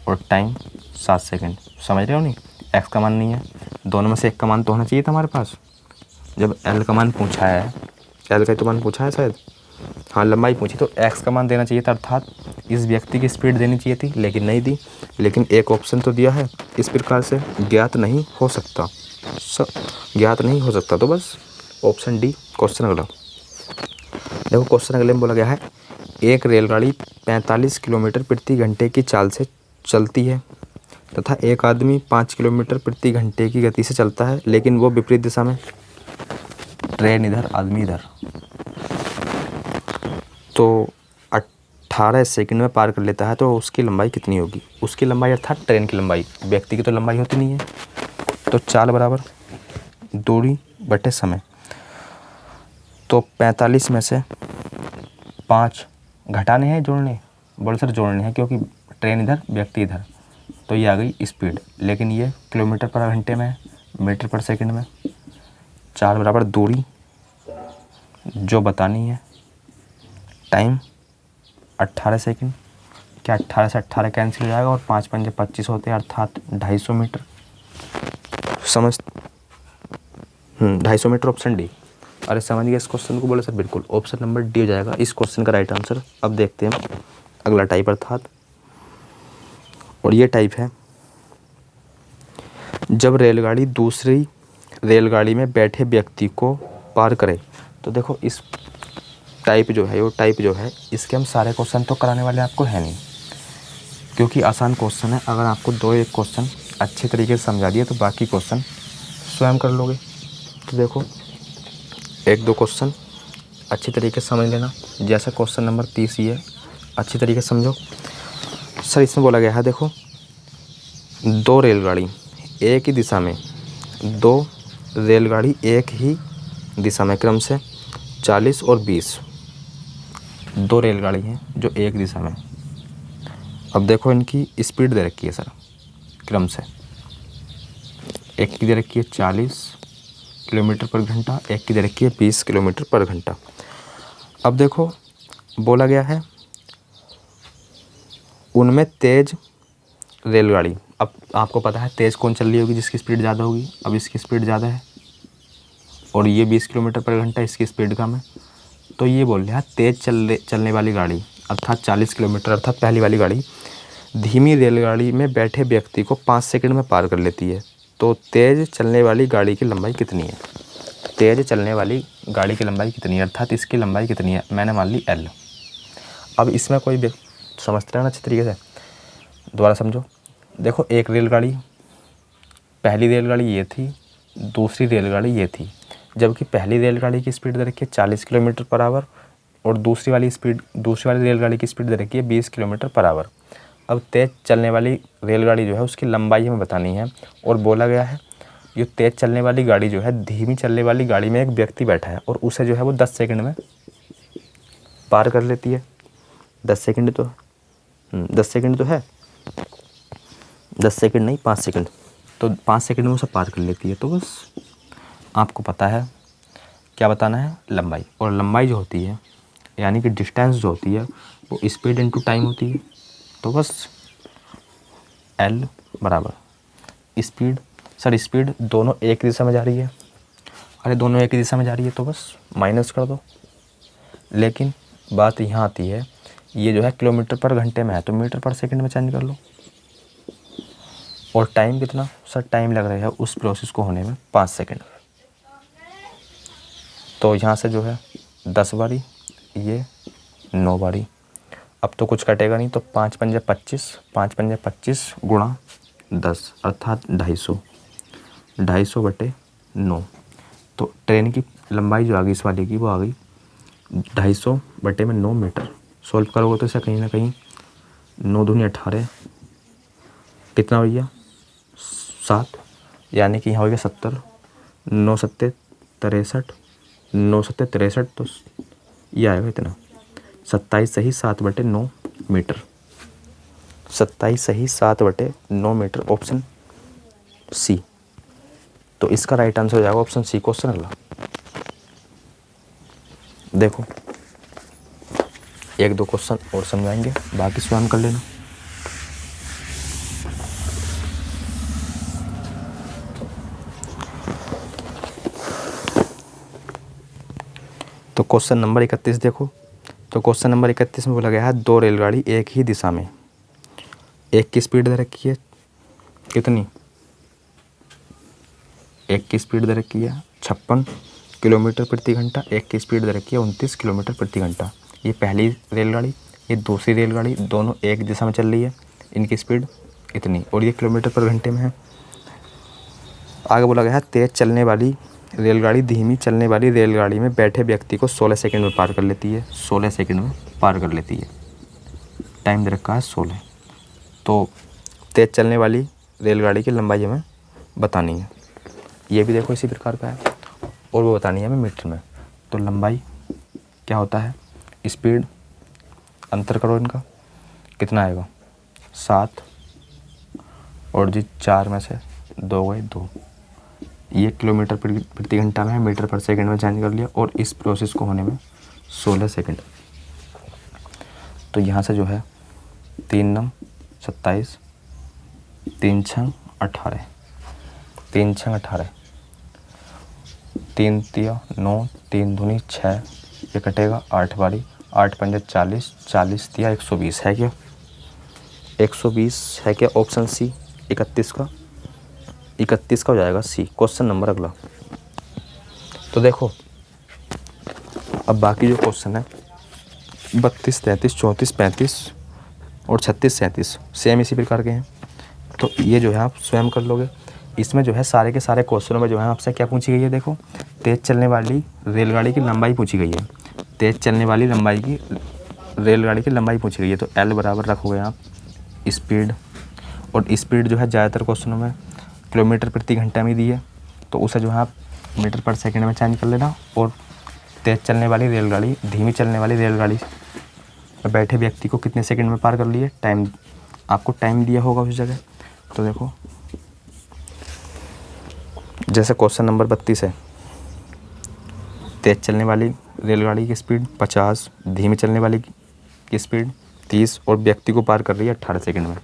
और टाइम 7 सेकंड। समझ रहे हो नहीं? x का मान नहीं है, दोनों में से एक का मान तो होना चाहिए था हमारे पास। जब L का मान पूछा है, L का तो मान पूछा है शायद, हाँ लंबाई पूछी, तो x का मान देना चाहिए था, अर्थात इस व्यक्ति की स्पीड देनी चाहिए थी, लेकिन नहीं दी। लेकिन एक ऑप्शन तो दिया है, इस प्रकार से ज्ञात नहीं हो सकता। तो बस ऑप्शन डी क्वेश्चन अगला। देखो क्वेश्चन अगले में बोला गया है एक रेलगाड़ी 45 किलोमीटर प्रति घंटे की चाल से चलती है तथा एक आदमी 5 किलोमीटर प्रति घंटे की गति से चलता है, लेकिन वो विपरीत दिशा में। ट्रेन इधर, आदमी इधर। तो 18 सेकंड में पार कर लेता है, तो उसकी लंबाई कितनी होगी? उसकी लंबाई अर्थात ट्रेन की लंबाई, व्यक्ति की तो लंबाई होती नहीं है। तो चाल बराबर दूरी बटे समय। तो 45 में से 5 घटाने हैं, जोड़ने? बोले सर जोड़ने हैं, क्योंकि ट्रेन इधर, व्यक्ति इधर, तो ये आ गई स्पीड, लेकिन ये किलोमीटर पर घंटे में है, मीटर पर सेकंड में। चाल बराबर दूरी जो बतानी है, टाइम 18 सेकंड। क्या 18 से 18 कैंसिल हो जाएगा और 5 पंजे 25 होते हैं, अर्थात 250 मीटर। 250 metre option D. अरे समझ गए इस क्वेश्चन को? बोले सर बिल्कुल, ऑप्शन नंबर डी हो जाएगा इस क्वेश्चन का राइट आंसर। अब देखते हैं अगला टाइप अर्थात, और ये टाइप है जब रेलगाड़ी दूसरी रेलगाड़ी में बैठे व्यक्ति को पार करे। तो देखो इस टाइप जो है, इसके हम सारे क्वेश्चन तो कराने वाले आपको है नहीं। क्योंकि आसान क्वेश्चन है। अगर आपको 2-1 क्वेश्चन अच्छे तरीके से समझा दिया तो बाकी क्वेश्चन स्वयं कर लोगे। तो देखो 1-2 क्वेश्चन अच्छी तरीके से समझ लेना। जैसा क्वेश्चन नंबर 30 ही है, अच्छी तरीके से समझो। सर इसमें बोला गया है, देखो 2 रेलगाड़ी एक ही दिशा में, 2 रेलगाड़ी एक ही दिशा में क्रम से 40 और 20, 2 रेलगाड़ी हैं जो एक दिशा में। अब देखो इनकी स्पीड दे रखी है सर क्रम से, एक की दे रखी है 40 किलोमीटर पर घंटा, एक की दे रखी है 20 किलोमीटर पर घंटा। अब देखो बोला गया है उनमें तेज़ रेलगाड़ी, अब आपको पता है तेज़ कौन चल रही होगी, जिसकी स्पीड ज़्यादा होगी। अब इसकी स्पीड ज़्यादा है और ये 20 किलोमीटर पर घंटा, इसकी स्पीड कम है। तो ये बोल रहा है तेज़ चलने वाली गाड़ी अर्थात 40 किलोमीटर अर्थात पहली वाली गाड़ी धीमी रेलगाड़ी में बैठे व्यक्ति को 5 सेकंड में पार कर लेती है। तो तेज़ चलने वाली गाड़ी की लंबाई कितनी है? तेज़ चलने वाली गाड़ी की लंबाई कितनी है अर्थात इसकी लंबाई कितनी है? मैंने मान ली L। अब इसमें कोई समझते हैं ना अच्छे तरीके से, दोबारा समझो। देखो एक रेलगाड़ी, पहली रेलगाड़ी ये थी, दूसरी रेलगाड़ी ये थी। जबकि पहली रेलगाड़ी की स्पीड दे रखी है 40 किलोमीटर पर आवर और दूसरी वाली रेलगाड़ी की स्पीड दे रखी है 20 किलोमीटर पर आवर। अब तेज़ चलने वाली रेलगाड़ी जो है उसकी लंबाई हमें बतानी है और बोला गया है ये तेज़ चलने वाली गाड़ी जो है धीमी चलने वाली गाड़ी में एक व्यक्ति बैठा है और उसे जो है वो 10 सेकंड में पार कर लेती है। 10 सेकंड तो 10 सेकंड तो है, 10 सेकंड नहीं 5 सेकंड, तो 5 सेकंड में उसे पार कर लेती है। तो बस आपको पता है क्या बताना है? लंबाई। और लंबाई जो होती है यानी कि डिस्टेंस जो होती है वो स्पीड इनटू टाइम होती है। तो बस L बराबर स्पीड। सर स्पीड दोनों एक दिशा में जा रही है, अरे दोनों एक ही दिशा में जा रही है तो बस माइनस कर दो। लेकिन बात यहाँ आती है, ये जो है किलोमीटर पर घंटे में है तो मीटर पर सेकंड में चेंज कर लो। और टाइम कितना? सर टाइम लग रहा है उस प्रोसेस को होने में 5 सेकंड। तो यहाँ से जो है 10 बारी, ये 9 बारी। अब तो कुछ कटेगा नहीं, तो 5 पंजे 25, 5 पंजे 25 गुणा 10 अर्थात 250, 250 बटे 9। तो ट्रेन की लंबाई जो आ गई इस वाले की वो आ गई 250 बटे में 9 मीटर। सॉल्व करोगे तो इसे कहीं ना कहीं 9 दूनी 18, कितना हो गया 7, यानी कि यहाँ हो गया 70, 9 सत्ते 63, 9 सत्ते 63, तो ये आएगा इतना 27 सही 7 बटे 9 मीटर। 27 सही 7 बटे 9 मीटर, ऑप्शन सी। तो इसका राइट आंसर हो जाएगा ऑप्शन सी क्वेश्चन अगला। देखो 1-2 क्वेश्चन और समझाएंगे, बाकी स्वयं कर लेना। तो क्वेश्चन नंबर 31 देखो। तो क्वेश्चन नंबर 31 में बोला गया है 2 रेलगाड़ी एक ही दिशा में, एक की स्पीड दे रखी है कितनी? एक की स्पीड दे रखी है 56 किलोमीटर प्रति घंटा, एक की स्पीड दे रखी है 29 किलोमीटर प्रति घंटा। ये पहली रेलगाड़ी, ये दूसरी रेलगाड़ी, दोनों एक दिशा में चल रही है, इनकी स्पीड इतनी और ये किलोमीटर पर घंटे में है। आगे बोला गया है तेज़ चलने वाली रेलगाड़ी धीमी चलने वाली रेलगाड़ी में बैठे व्यक्ति को 16 सेकंड में पार कर लेती है। 16 सेकंड में पार कर लेती है, टाइम दे रखा है 16। तो तेज़ चलने वाली रेलगाड़ी की लंबाई हमें बतानी है। ये भी देखो इसी प्रकार का है और वो बतानी है हमें मीटर में। तो लंबाई क्या होता है? स्पीड, अंतर करो इनका, कितना आएगा 7 और जी 4 में से 2 गए 2। ये किलोमीटर प्रति घंटा में है, मीटर पर सेकंड में चेंज कर लिया और इस प्रोसेस को होने में 16 सेकंड। तो यहाँ से जो है 3 9 27, 3 6 18, 3 6 18, 3 3 9, 3 दूनी 6, ये कटेगा 8 बारी, 8 पंजे 40, 40 दिया 120 है क्या? 120 है क्या? ऑप्शन सी 31 का हो जाएगा सी क्वेश्चन नंबर अगला। तो देखो अब बाकी जो क्वेश्चन है 32 33 34 35 और 36 37 सेम इसी प्रकार के हैं। तो ये जो है आप स्वयं कर लोगे। इसमें जो है सारे के सारे क्वेश्चनों में जो है आपसे क्या पूछी गई है, देखो तेज़ चलने वाली रेलगाड़ी की लंबाई पूछी गई है। तेज़ चलने वाली रेलगाड़ी की लंबाई पूछी गई है। तो L बराबर रखोगे आप स्पीड, और स्पीड जो है ज़्यादातर क्वेश्चनों में किलोमीटर प्रति घंटा में दी है, तो उसे जो है आप मीटर पर सेकंड में चेंज कर लेना। और तेज़ चलने वाली रेलगाड़ी धीमी चलने वाली रेलगाड़ी में बैठे व्यक्ति को कितने सेकंड में पार कर लिए, टाइम आपको टाइम दिया होगा उस जगह। तो देखो जैसे क्वेश्चन नंबर 32 है, तेज़ चलने वाली रेलगाड़ी की स्पीड 50, धीमी चलने वाली की स्पीड 30 और व्यक्ति को पार कर रही है 18 सेकंड में।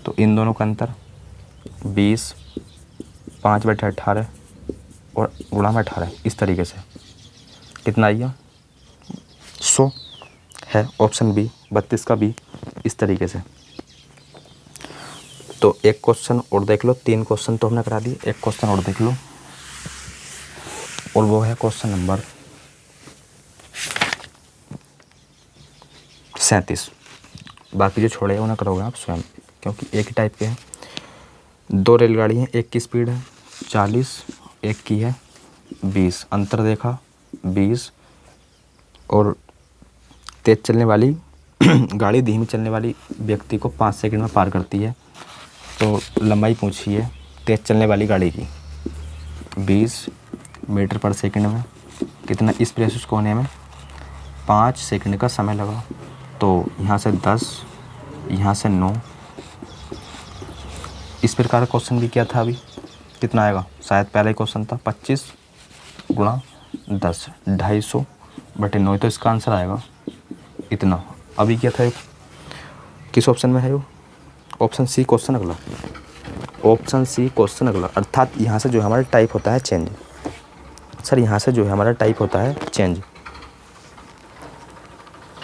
तो इन दोनों का अंतर 20, 5/18 और गुणा में 18, इस तरीके से कितना आइए 100 है। ऑप्शन बी 32 का बी इस तरीके से। तो एक क्वेश्चन और देख लो, 3 क्वेश्चन तो हमने करा दिए, एक क्वेश्चन और देख लो, और वो है क्वेश्चन नंबर 37। बाकी जो छोड़े हैं उन्हें करोगे आप स्वयं, क्योंकि एक ही टाइप के हैं। 2 रेलगाड़ी हैं, एक की स्पीड है 40, एक की है 20, अंतर देखा 20, और तेज़ चलने वाली गाड़ी धीमी चलने वाली व्यक्ति को 5 सेकंड में पार करती है। तो लंबाई पूछी है तेज़ चलने वाली गाड़ी की 20 मीटर पर सेकंड में, कितना इस प्रोसेस को होने में 5 सेकंड का समय लगा। तो यहाँ से 10, यहाँ से 9, इस प्रकार का क्वेश्चन भी किया था अभी, कितना आएगा, शायद पहला ही क्वेश्चन था 25 गुणा 10, 250/9, तो इसका आंसर आएगा इतना। अभी क्या था, किस ऑप्शन में है वो, ऑप्शन सी क्वेश्चन अगला, ऑप्शन सी क्वेश्चन अगला। अर्थात यहाँ से जो हमारा टाइप होता है चेंज, सर यहाँ से जो है हमारा टाइप होता है चेंज।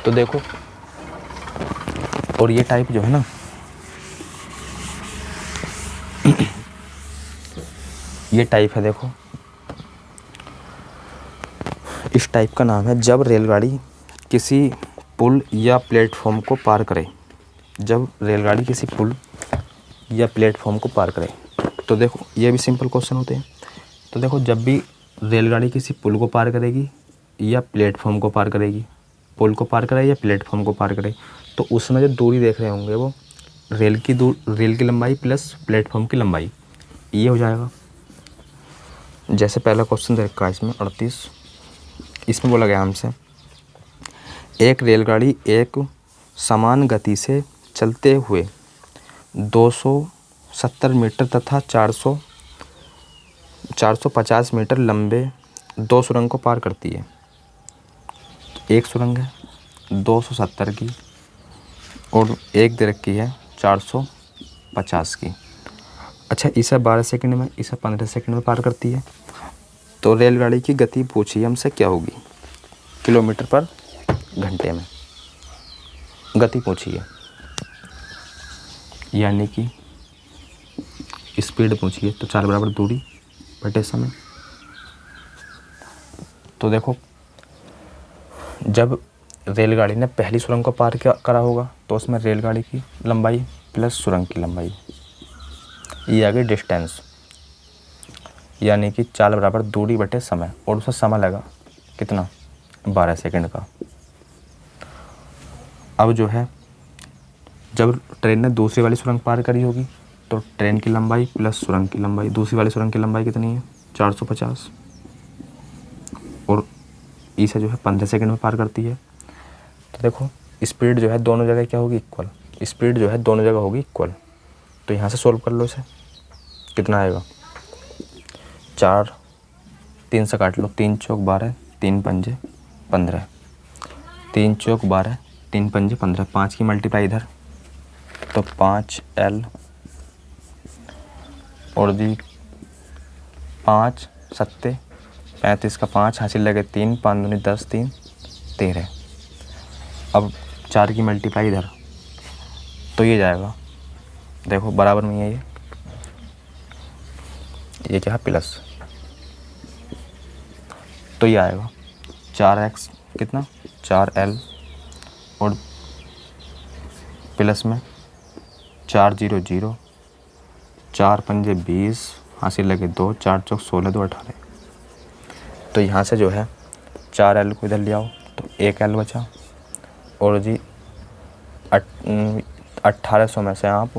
तो देखो, और ये टाइप जो है ना ये टाइप है, देखो इस टाइप का नाम है जब रेलगाड़ी किसी पुल या प्लेटफॉर्म को पार करे। जब रेलगाड़ी किसी पुल या प्लेटफॉर्म को पार करे, तो देखो ये भी सिंपल क्वेश्चन होते हैं। तो देखो जब भी रेलगाड़ी किसी पुल को पार करेगी या प्लेटफॉर्म को पार करेगी, पुल को पार करे या प्लेटफॉर्म को पार करे, तो उसमें जो दूरी देख रहे होंगे वो रेल की लंबाई प्लस प्लेटफॉर्म की लंबाई, ये हो जाएगा। जैसे पहला क्वेश्चन देखा इसमें 38, इसमें बोला गया हमसे एक रेलगाड़ी एक समान गति से चलते हुए 270 मीटर तथा 450 मीटर लंबे 2 सुरंग को पार करती है। एक सुरंग है 270 की और एक दे रखी है 450 की। अच्छा, इसे 12 सेकंड में, इसे 15 सेकंड में पार करती है। तो रेलगाड़ी की गति पूछी हमसे क्या होगी, किलोमीटर पर घंटे में गति पूछी है, यानी कि स्पीड पूछी है। तो 4 बराबर दूरी बटे समय। तो देखो जब रेलगाड़ी ने पहली सुरंग को पार करा होगा तो उसमें रेलगाड़ी की लंबाई प्लस सुरंग की लंबाई, ये आ गई डिस्टेंस, यानी कि 4 बराबर दूरी बटे समय, और उसका समय लगा कितना 12 सेकंड का। अब जो है जब ट्रेन ने दूसरी वाली सुरंग पार करी होगी तो ट्रेन की लंबाई प्लस सुरंग की लंबाई, दूसरी वाली सुरंग की लंबाई कितनी है 450, और इसे जो है 15 सेकंड में पार करती है। तो देखो स्पीड जो है दोनों जगह क्या होगी, इक्वल, स्पीड जो है दोनों जगह होगी इक्वल। तो यहाँ से सोल्व कर लो इसे, कितना आएगा 4, 3 से काट लो, 3 चौक 12, 3 पंजे 15, 3 चौक 12, 3 पंजे 15, 5 की मल्टीप्लाई इधर, तो 5L और दी 5 सत्ते 35 का 5 हासिल लगे 3, 5 दूनी 10, 3 13। अब 4 की मल्टीप्लाई इधर, तो ये जाएगा, देखो बराबर में है ये क्या है प्लस, तो ये आएगा 4x कितना 4L और प्लस में 4 0 0, 4 पंजे 20, हासिल लगे 2, 4 चौक 16, 2 18। तो यहाँ से जो है 4 L को इधर ले आओ तो 1 L बचा। और जी 1800 में से आप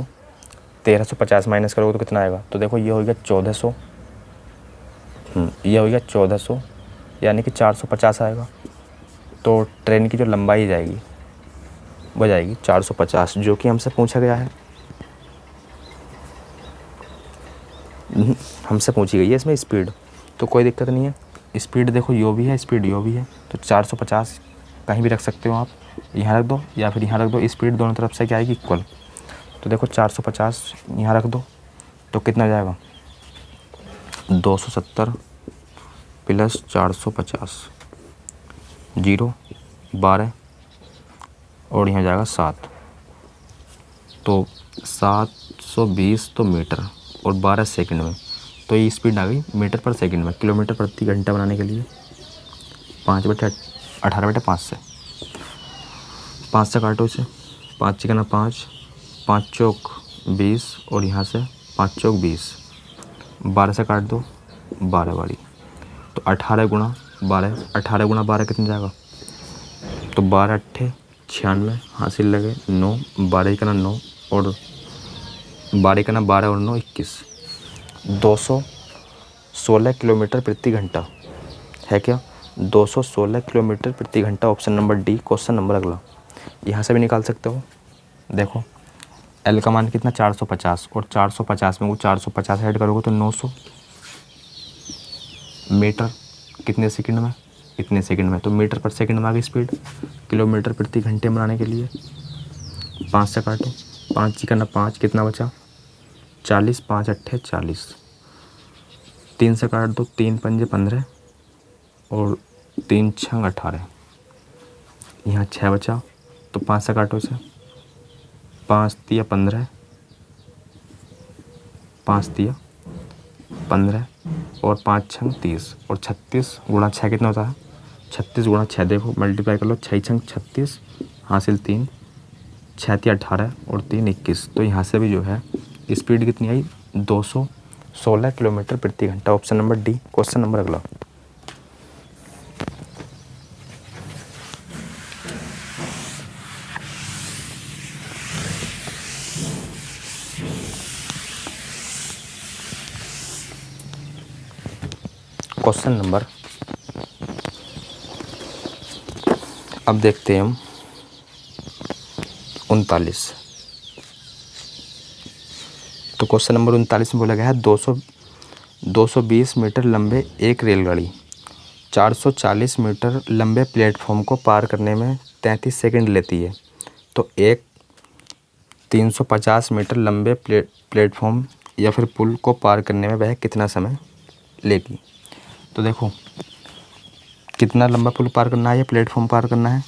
1350 माइनस करोगे तो कितना आएगा? तो देखो ये हो गया 1400, ये हो गया 1400, यानी कि 450 आएगा। तो ट्रेन की जो लंबाई जाएगी वो जाएगी 450, जो कि हमसे पूछा गया है। हमसे पूछी गई है इसमें स्पीड, तो कोई दिक्कत नहीं है। स्पीड देखो यो भी है, स्पीड यो भी है, तो 450 कहीं भी रख सकते हो आप, यहाँ रख दो या फिर यहाँ रख दो। स्पीड दोनों तरफ से क्या आएगी? इक्वल। तो देखो 450 यहाँ रख दो तो कितना जाएगा? 270 प्लस 450, 0 12 और यहाँ जाएगा 7, तो 720 तो मीटर और 12 सेकंड में। तो ये स्पीड आ गई मीटर पर सेकंड में। किलोमीटर प्रति घंटा बनाने के लिए 5/18/5 से 5 से काटो इसे, 5 चिकना 5, 5 चौक 20 और यहाँ से 5 चौक 20, 12 से काट दो 12 वाली। तो 18 गुणा 12, 18 गुणा 12 कितना जाएगा? तो 12 अट्ठे 96, हासिल लगे 9, 12 का 9 और 12 का 12 और 9 21, 216 किलोमीटर प्रति घंटा है क्या? 216 किलोमीटर प्रति घंटा। Option number D question number अगला। यहाँ से भी निकाल सकते हो। देखो एल का मान कितना? 450 और 450 में वो 450 ऐड करोगे तो 900 मीटर कितने सेकंड में? इतने सेकंड में। तो मीटर पर सेकंड में आ गई स्पीड। किलोमीटर प्रति घंटे बनाने के लिए 5 से काटो, 5 चिकना 5 कितना बचा? 40, 5 अट्ठे 40, 3 से काट दो, 3 पंजे 15 और 3 छंग 18, यहाँ 6 बचा। तो 5 से काटो इसे, 5 तिया 15, 5 तिया 15 और 5 छंग 30 और 36 गुणा 6 कितना होता है? 36 गुणा 6 देखो मल्टीप्लाई कर लो, 6 छंग 36, हासिल 3, 6 तिया 18 और 3 21। तो यहाँ से भी जो है स्पीड कितनी आई? 216 किलोमीटर प्रति घंटा। Option number D question number अगला। क्वेश्चन नंबर अब देखते हैं हम 39। तो क्वेश्चन नंबर 39 में बोला गया है 220 मीटर लंबे एक रेलगाड़ी 440 मीटर लंबे प्लेटफॉर्म को पार करने में 33 सेकंड लेती है। तो एक 350 मीटर लंबे प्लेटफॉर्म या फिर पुल को पार करने में वह कितना समय लेगी? तो देखो कितना लंबा पुल पार करना है या प्लेटफॉर्म पार करना है?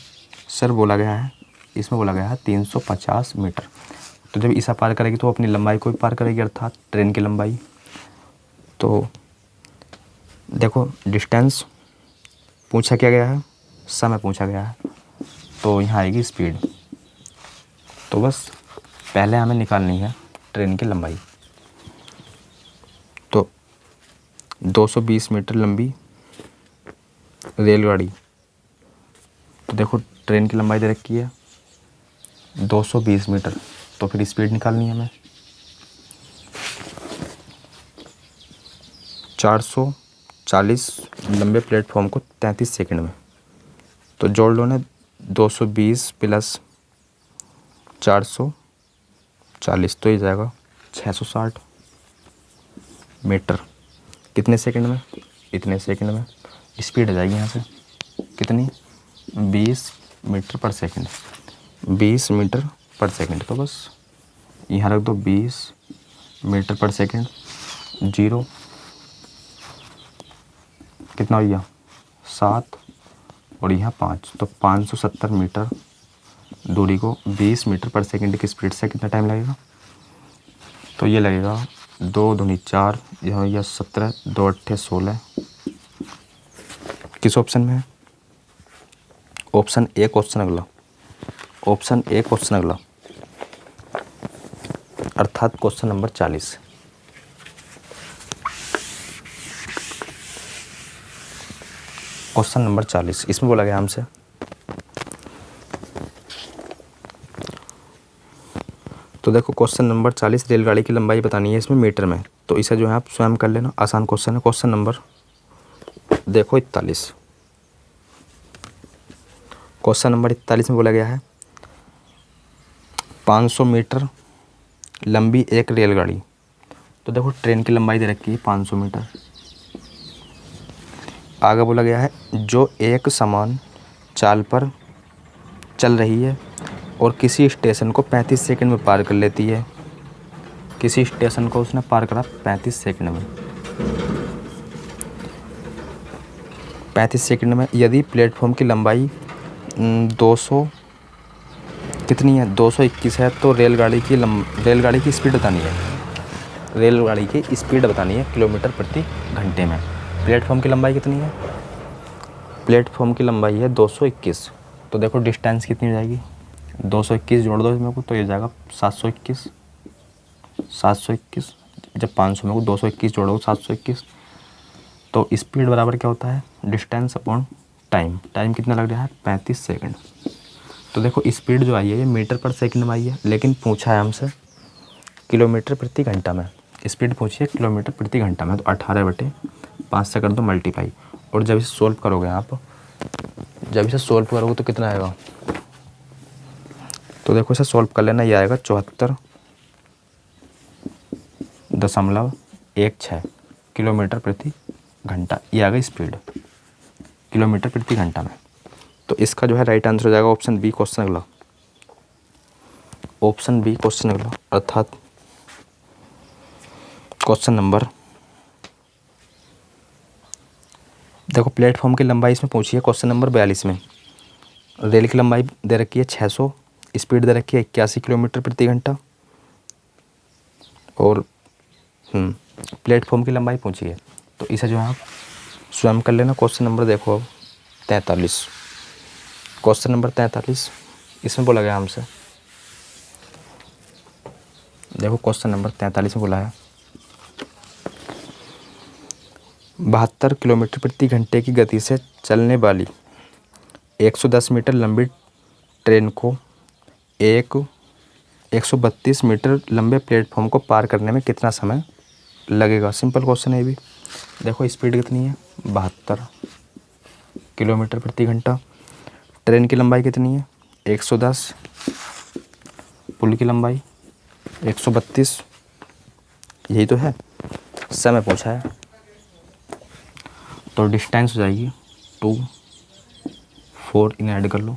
सर बोला गया है, इसमें बोला गया है 350 मीटर। तो जब इसा पार करेगी तो अपनी लंबाई को भी पार करेगी, अर्थात ट्रेन की लंबाई। तो देखो डिस्टेंस पूछा क्या गया है, समय पूछा गया है, तो यहाँ आएगी स्पीड। तो बस पहले हमें निकालनी है ट्रेन की लंबाई। तो 220 मीटर लंबी रेलगाड़ी, तो देखो ट्रेन की लंबाई दे रखी है 220 मीटर, तो फिर स्पीड निकालनी है हमें। 440 लंबे प्लेटफॉर्म को 33 सेकंड में, तो जोड़ लो ना 220 प्लस 440, तो ये जाएगा 660 मीटर कितने सेकंड में? इतने सेकंड में। स्पीड आ जाएगी यहाँ से कितनी? 20 मीटर पर सेकंड, 20 मीटर पर सेकंड। तो बस यहाँ रख दो 20 मीटर पर सेकंड, 0 कितना हो गया? 7 और यहाँ 5, तो 570 मीटर दूरी को 20 मीटर पर सेकंड की स्पीड से कितना टाइम लगेगा? तो ये लगेगा 2 दूनी 4, यहाँ या 17, 2 अट्ठे 16। किस ऑप्शन में है? ऑप्शन ए क्वेश्चन अगला। ऑप्शन ए क्वेश्चन अगला। अर्थात क्वेश्चन नंबर 40। क्वेश्चन नंबर 40 इसमें बोला गया हमसे तो देखो क्वेश्चन नंबर 40 रेलगाड़ी की लंबाई बतानी है इसमें मीटर में। तो इसे जो है आप स्वयं कर लेना, आसान क्वेश्चन है। क्वेश्चन नंबर देखो 41। क्वेश्चन नंबर 41 में बोला गया है 500 मीटर लंबी एक रेलगाड़ी। तो देखो ट्रेन की लंबाई दे रखी है 500 मीटर। आगे बोला गया है जो एक समान चाल पर चल रही है और किसी स्टेशन को 35 सेकंड में पार कर लेती है। किसी स्टेशन को उसने पार करा 35 सेकंड में। 35 सेकंड में यदि प्लेटफॉर्म की लंबाई 200 कितनी है 221 है तो रेलगाड़ी की स्पीड बतानी है। रेलगाड़ी की स्पीड बतानी है किलोमीटर प्रति घंटे में। प्लेटफॉर्म की लंबाई कितनी है? प्लेटफॉर्म की लंबाई है 221। तो देखो डिस्टेंस कितनी हो जाएगी 221 जोड़ दो इसमें को तो ये जाएगा 721। 721 जब 500 में को 221 जोड़ो 721 तो स्पीड बराबर क्या होता है डिस्टेंस अपॉन टाइम। टाइम कितना लग रहा है 35 सेकंड। तो देखो स्पीड जो आई है ये मीटर पर सेकंड में आई है, लेकिन पूछा है हमसे किलोमीटर प्रति घंटा में। स्पीड पूछी है किलोमीटर प्रति घंटा में। तो 18/5 से कर दो मल्टीप्लाई। और जब इसे सोल्व करोगे आप, जब इसे सोल्व करोगे तो कितना आएगा? तो देखो इसे सोल्व कर लेना, ये आएगा 74.16 किलोमीटर प्रति घंटा। ये आ गई स्पीड किलोमीटर प्रति घंटा में। तो इसका जो है राइट आंसर हो जाएगा ऑप्शन बी क्वेश्चन अगला। ऑप्शन बी क्वेश्चन अगला अर्थात क्वेश्चन नंबर देखो प्लेटफॉर्म की लंबाई इसमें पूछी है क्वेश्चन नंबर 42 में। रेल की लंबाई दे रखी है 600, स्पीड दे रखी है 81 किलोमीटर प्रति घंटा और प्लेटफॉर्म की लंबाई पूछी है। तो इसे जो है आप स्वयं कर लेना। क्वेश्चन नंबर देखो अब 43। क्वेश्चन नंबर 43 इसमें बोला गया हमसे देखो क्वेश्चन नंबर 43 में बोला है 72 किलोमीटर प्रति घंटे की गति से चलने वाली 110 मीटर लंबी ट्रेन को 132 मीटर लंबे प्लेटफॉर्म को पार करने में कितना समय लगेगा। सिंपल क्वेश्चन है ये भी। देखो स्पीड कितनी है 72 किलोमीटर प्रति घंटा। ट्रेन की लंबाई कितनी है 110, पुल की लंबाई 132, यही तो है। समय पूछा है तो डिस्टेंस हो जाएगी 2, 4 इन्हें ऐड कर लो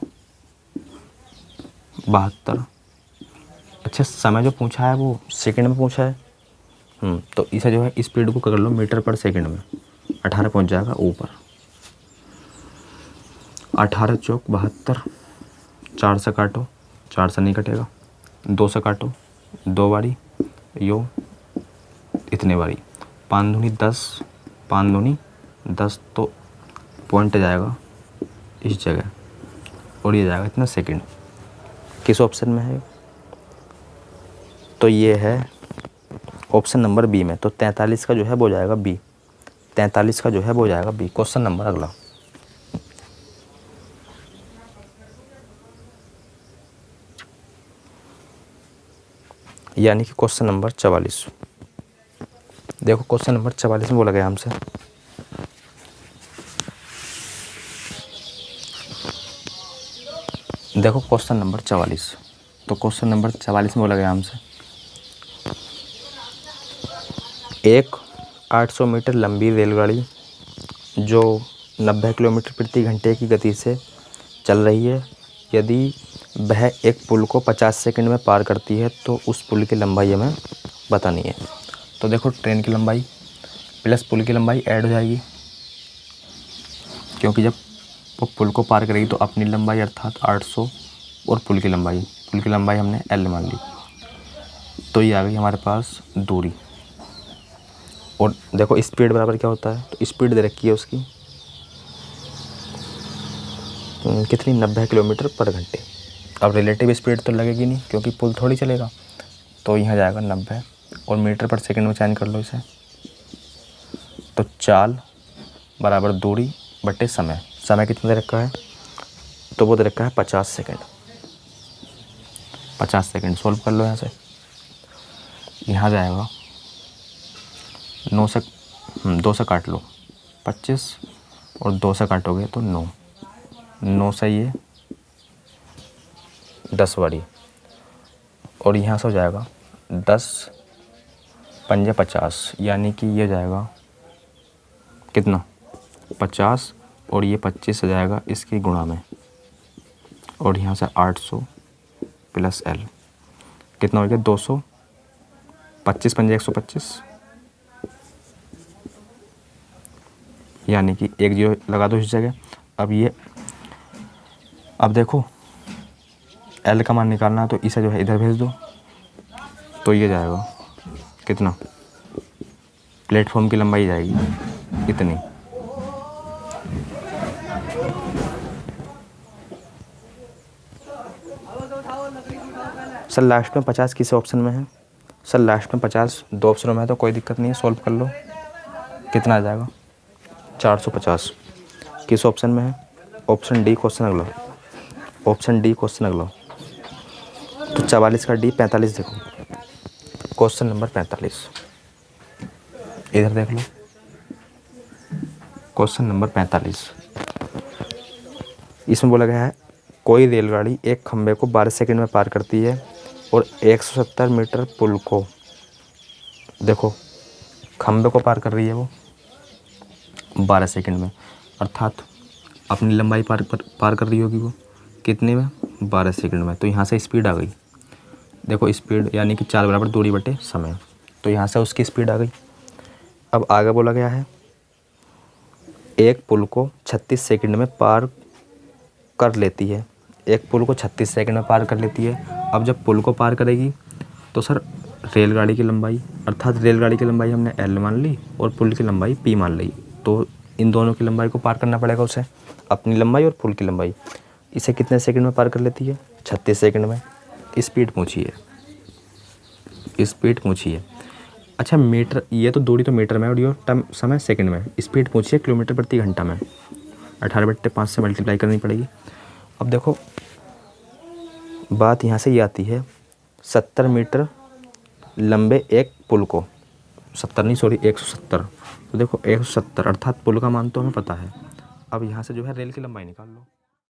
72। अच्छा समय जो पूछा है वो सेकंड में पूछा है। तो इसे जो है स्पीड को कर लो मीटर पर सेकंड में। 18 पहुंच जाएगा ऊपर। 18 चौक 72, 4 से काटो 4 से नहीं कटेगा, 2 से काटो 2 बारी यो इतने बारी 5 दूनी 10, 5 दूनी 10 तो पॉइंट जाएगा इस जगह और ये जाएगा इतना सेकंड। किस ऑप्शन में है? तो ये है ऑप्शन नंबर बी में। तो 43 का जो है वो जाएगा बी। 43 का जो है वो जाएगा बी। क्वेश्चन नंबर अगला यानी कि क्वेश्चन नंबर 44। देखो क्वेश्चन नंबर 44 में बोला गया हमसे देखो क्वेश्चन नंबर 44। तो क्वेश्चन नंबर 44 में बोला गया हमसे एक 800 मीटर लंबी रेलगाड़ी जो 90 किलोमीटर प्रति घंटे की गति से चल रही है, यदि वह एक पुल को 50 सेकंड में पार करती है तो उस पुल की लंबाई हमें बतानी है। तो देखो ट्रेन की लंबाई प्लस पुल की लंबाई ऐड हो जाएगी, क्योंकि जब वो पुल को पार करेगी तो अपनी लंबाई अर्थात 800 और पुल की लंबाई हमने L मान ली। तो ये आ गई हमारे पास दूरी। और देखो स्पीड बराबर क्या होता है? तो स्पीड दे रखी है उसकी कितनी 90 किलोमीटर पर घंटे। अब रिलेटिव स्पीड तो लगेगी नहीं क्योंकि पुल थोड़ी चलेगा। तो यहाँ जाएगा 90 और मीटर पर सेकंड में चेंज कर लो इसे, तो चाल बराबर दूरी बटे समय। समय कितना दे रखा है, तो वो दे रखा है 50 सेकंड। 50 सेकंड सॉल्व कर लो यहाँ से। यहाँ जाएगा 9 से 2 से काट लो 25 और 2 से काटोगे तो 9। 9 से ये 10 वाली और यहाँ से हो जाएगा 10 पंजे 50, यानी कि ये जाएगा कितना 50 और ये 25 हो जाएगा इसकी गुणा में, और यहाँ से 800 प्लस L कितना हो गया 200। 25 पंजे 125, यानी कि एक जीरो लगा दो इस जगह। अब देखो L का मान निकालना है तो इसे जो है इधर भेज दो, तो ये जाएगा कितना, प्लेटफॉर्म की लंबाई जाएगी इतनी। सर लास्ट में 50 किस ऑप्शन में है, सर लास्ट में 50 दो ऑप्शनों में है, तो कोई दिक्कत नहीं है, सॉल्व कर लो। कितना आ जाएगा 450। किस ऑप्शन में है, ऑप्शन डी क्वेश्चन अगला, ऑप्शन डी क्वेश्चन अगला। तो 44 का डी 45 देखो, क्वेश्चन नंबर 45 इधर देख लो, क्वेश्चन नंबर 45। इसमें बोला गया है कोई रेलगाड़ी एक खंभे को 12 सेकंड में पार करती है और 170 मीटर पुल को, देखो खंभे को पार कर रही है वो 12 सेकंड में, अर्थात अपनी लंबाई पार कर रही होगी वो कितने में 12 सेकंड में। तो यहाँ से स्पीड आ गई, देखो स्पीड यानी कि चाल बराबर दूरी बटे समय, तो यहाँ से उसकी स्पीड आ गई। अब आगे बोला गया है एक पुल को 36 सेकंड में पार कर लेती है, एक पुल को 36 सेकंड में पार कर लेती है। अब जब पुल को पार करेगी तो सर रेलगाड़ी की लंबाई, अर्थात रेलगाड़ी की लंबाई हमने L मान ली और पुल की लंबाई P मान ली, तो इन दोनों की लंबाई को पार करना पड़ेगा उसे, अपनी लंबाई और पुल की लंबाई। इसे कितने सेकंड में पार कर लेती है 36 सेकंड में। स्पीड पूछी है, स्पीड पूछी है। अच्छा मीटर, ये तो दूरी तो मीटर में और ये टाइम समय सेकंड में। स्पीड पूछी है किलोमीटर प्रति घंटा में, 18/5 से मल्टीप्लाई करनी पड़ेगी। अब देखो बात यहाँ से ये आती है 70 मीटर लंबे एक पुल को, 70 नहीं सॉरी 170, तो देखो 170 अर्थात पुल का मान तो हमें पता है। अब यहाँ से जो है रेल की लंबाई निकाल लो।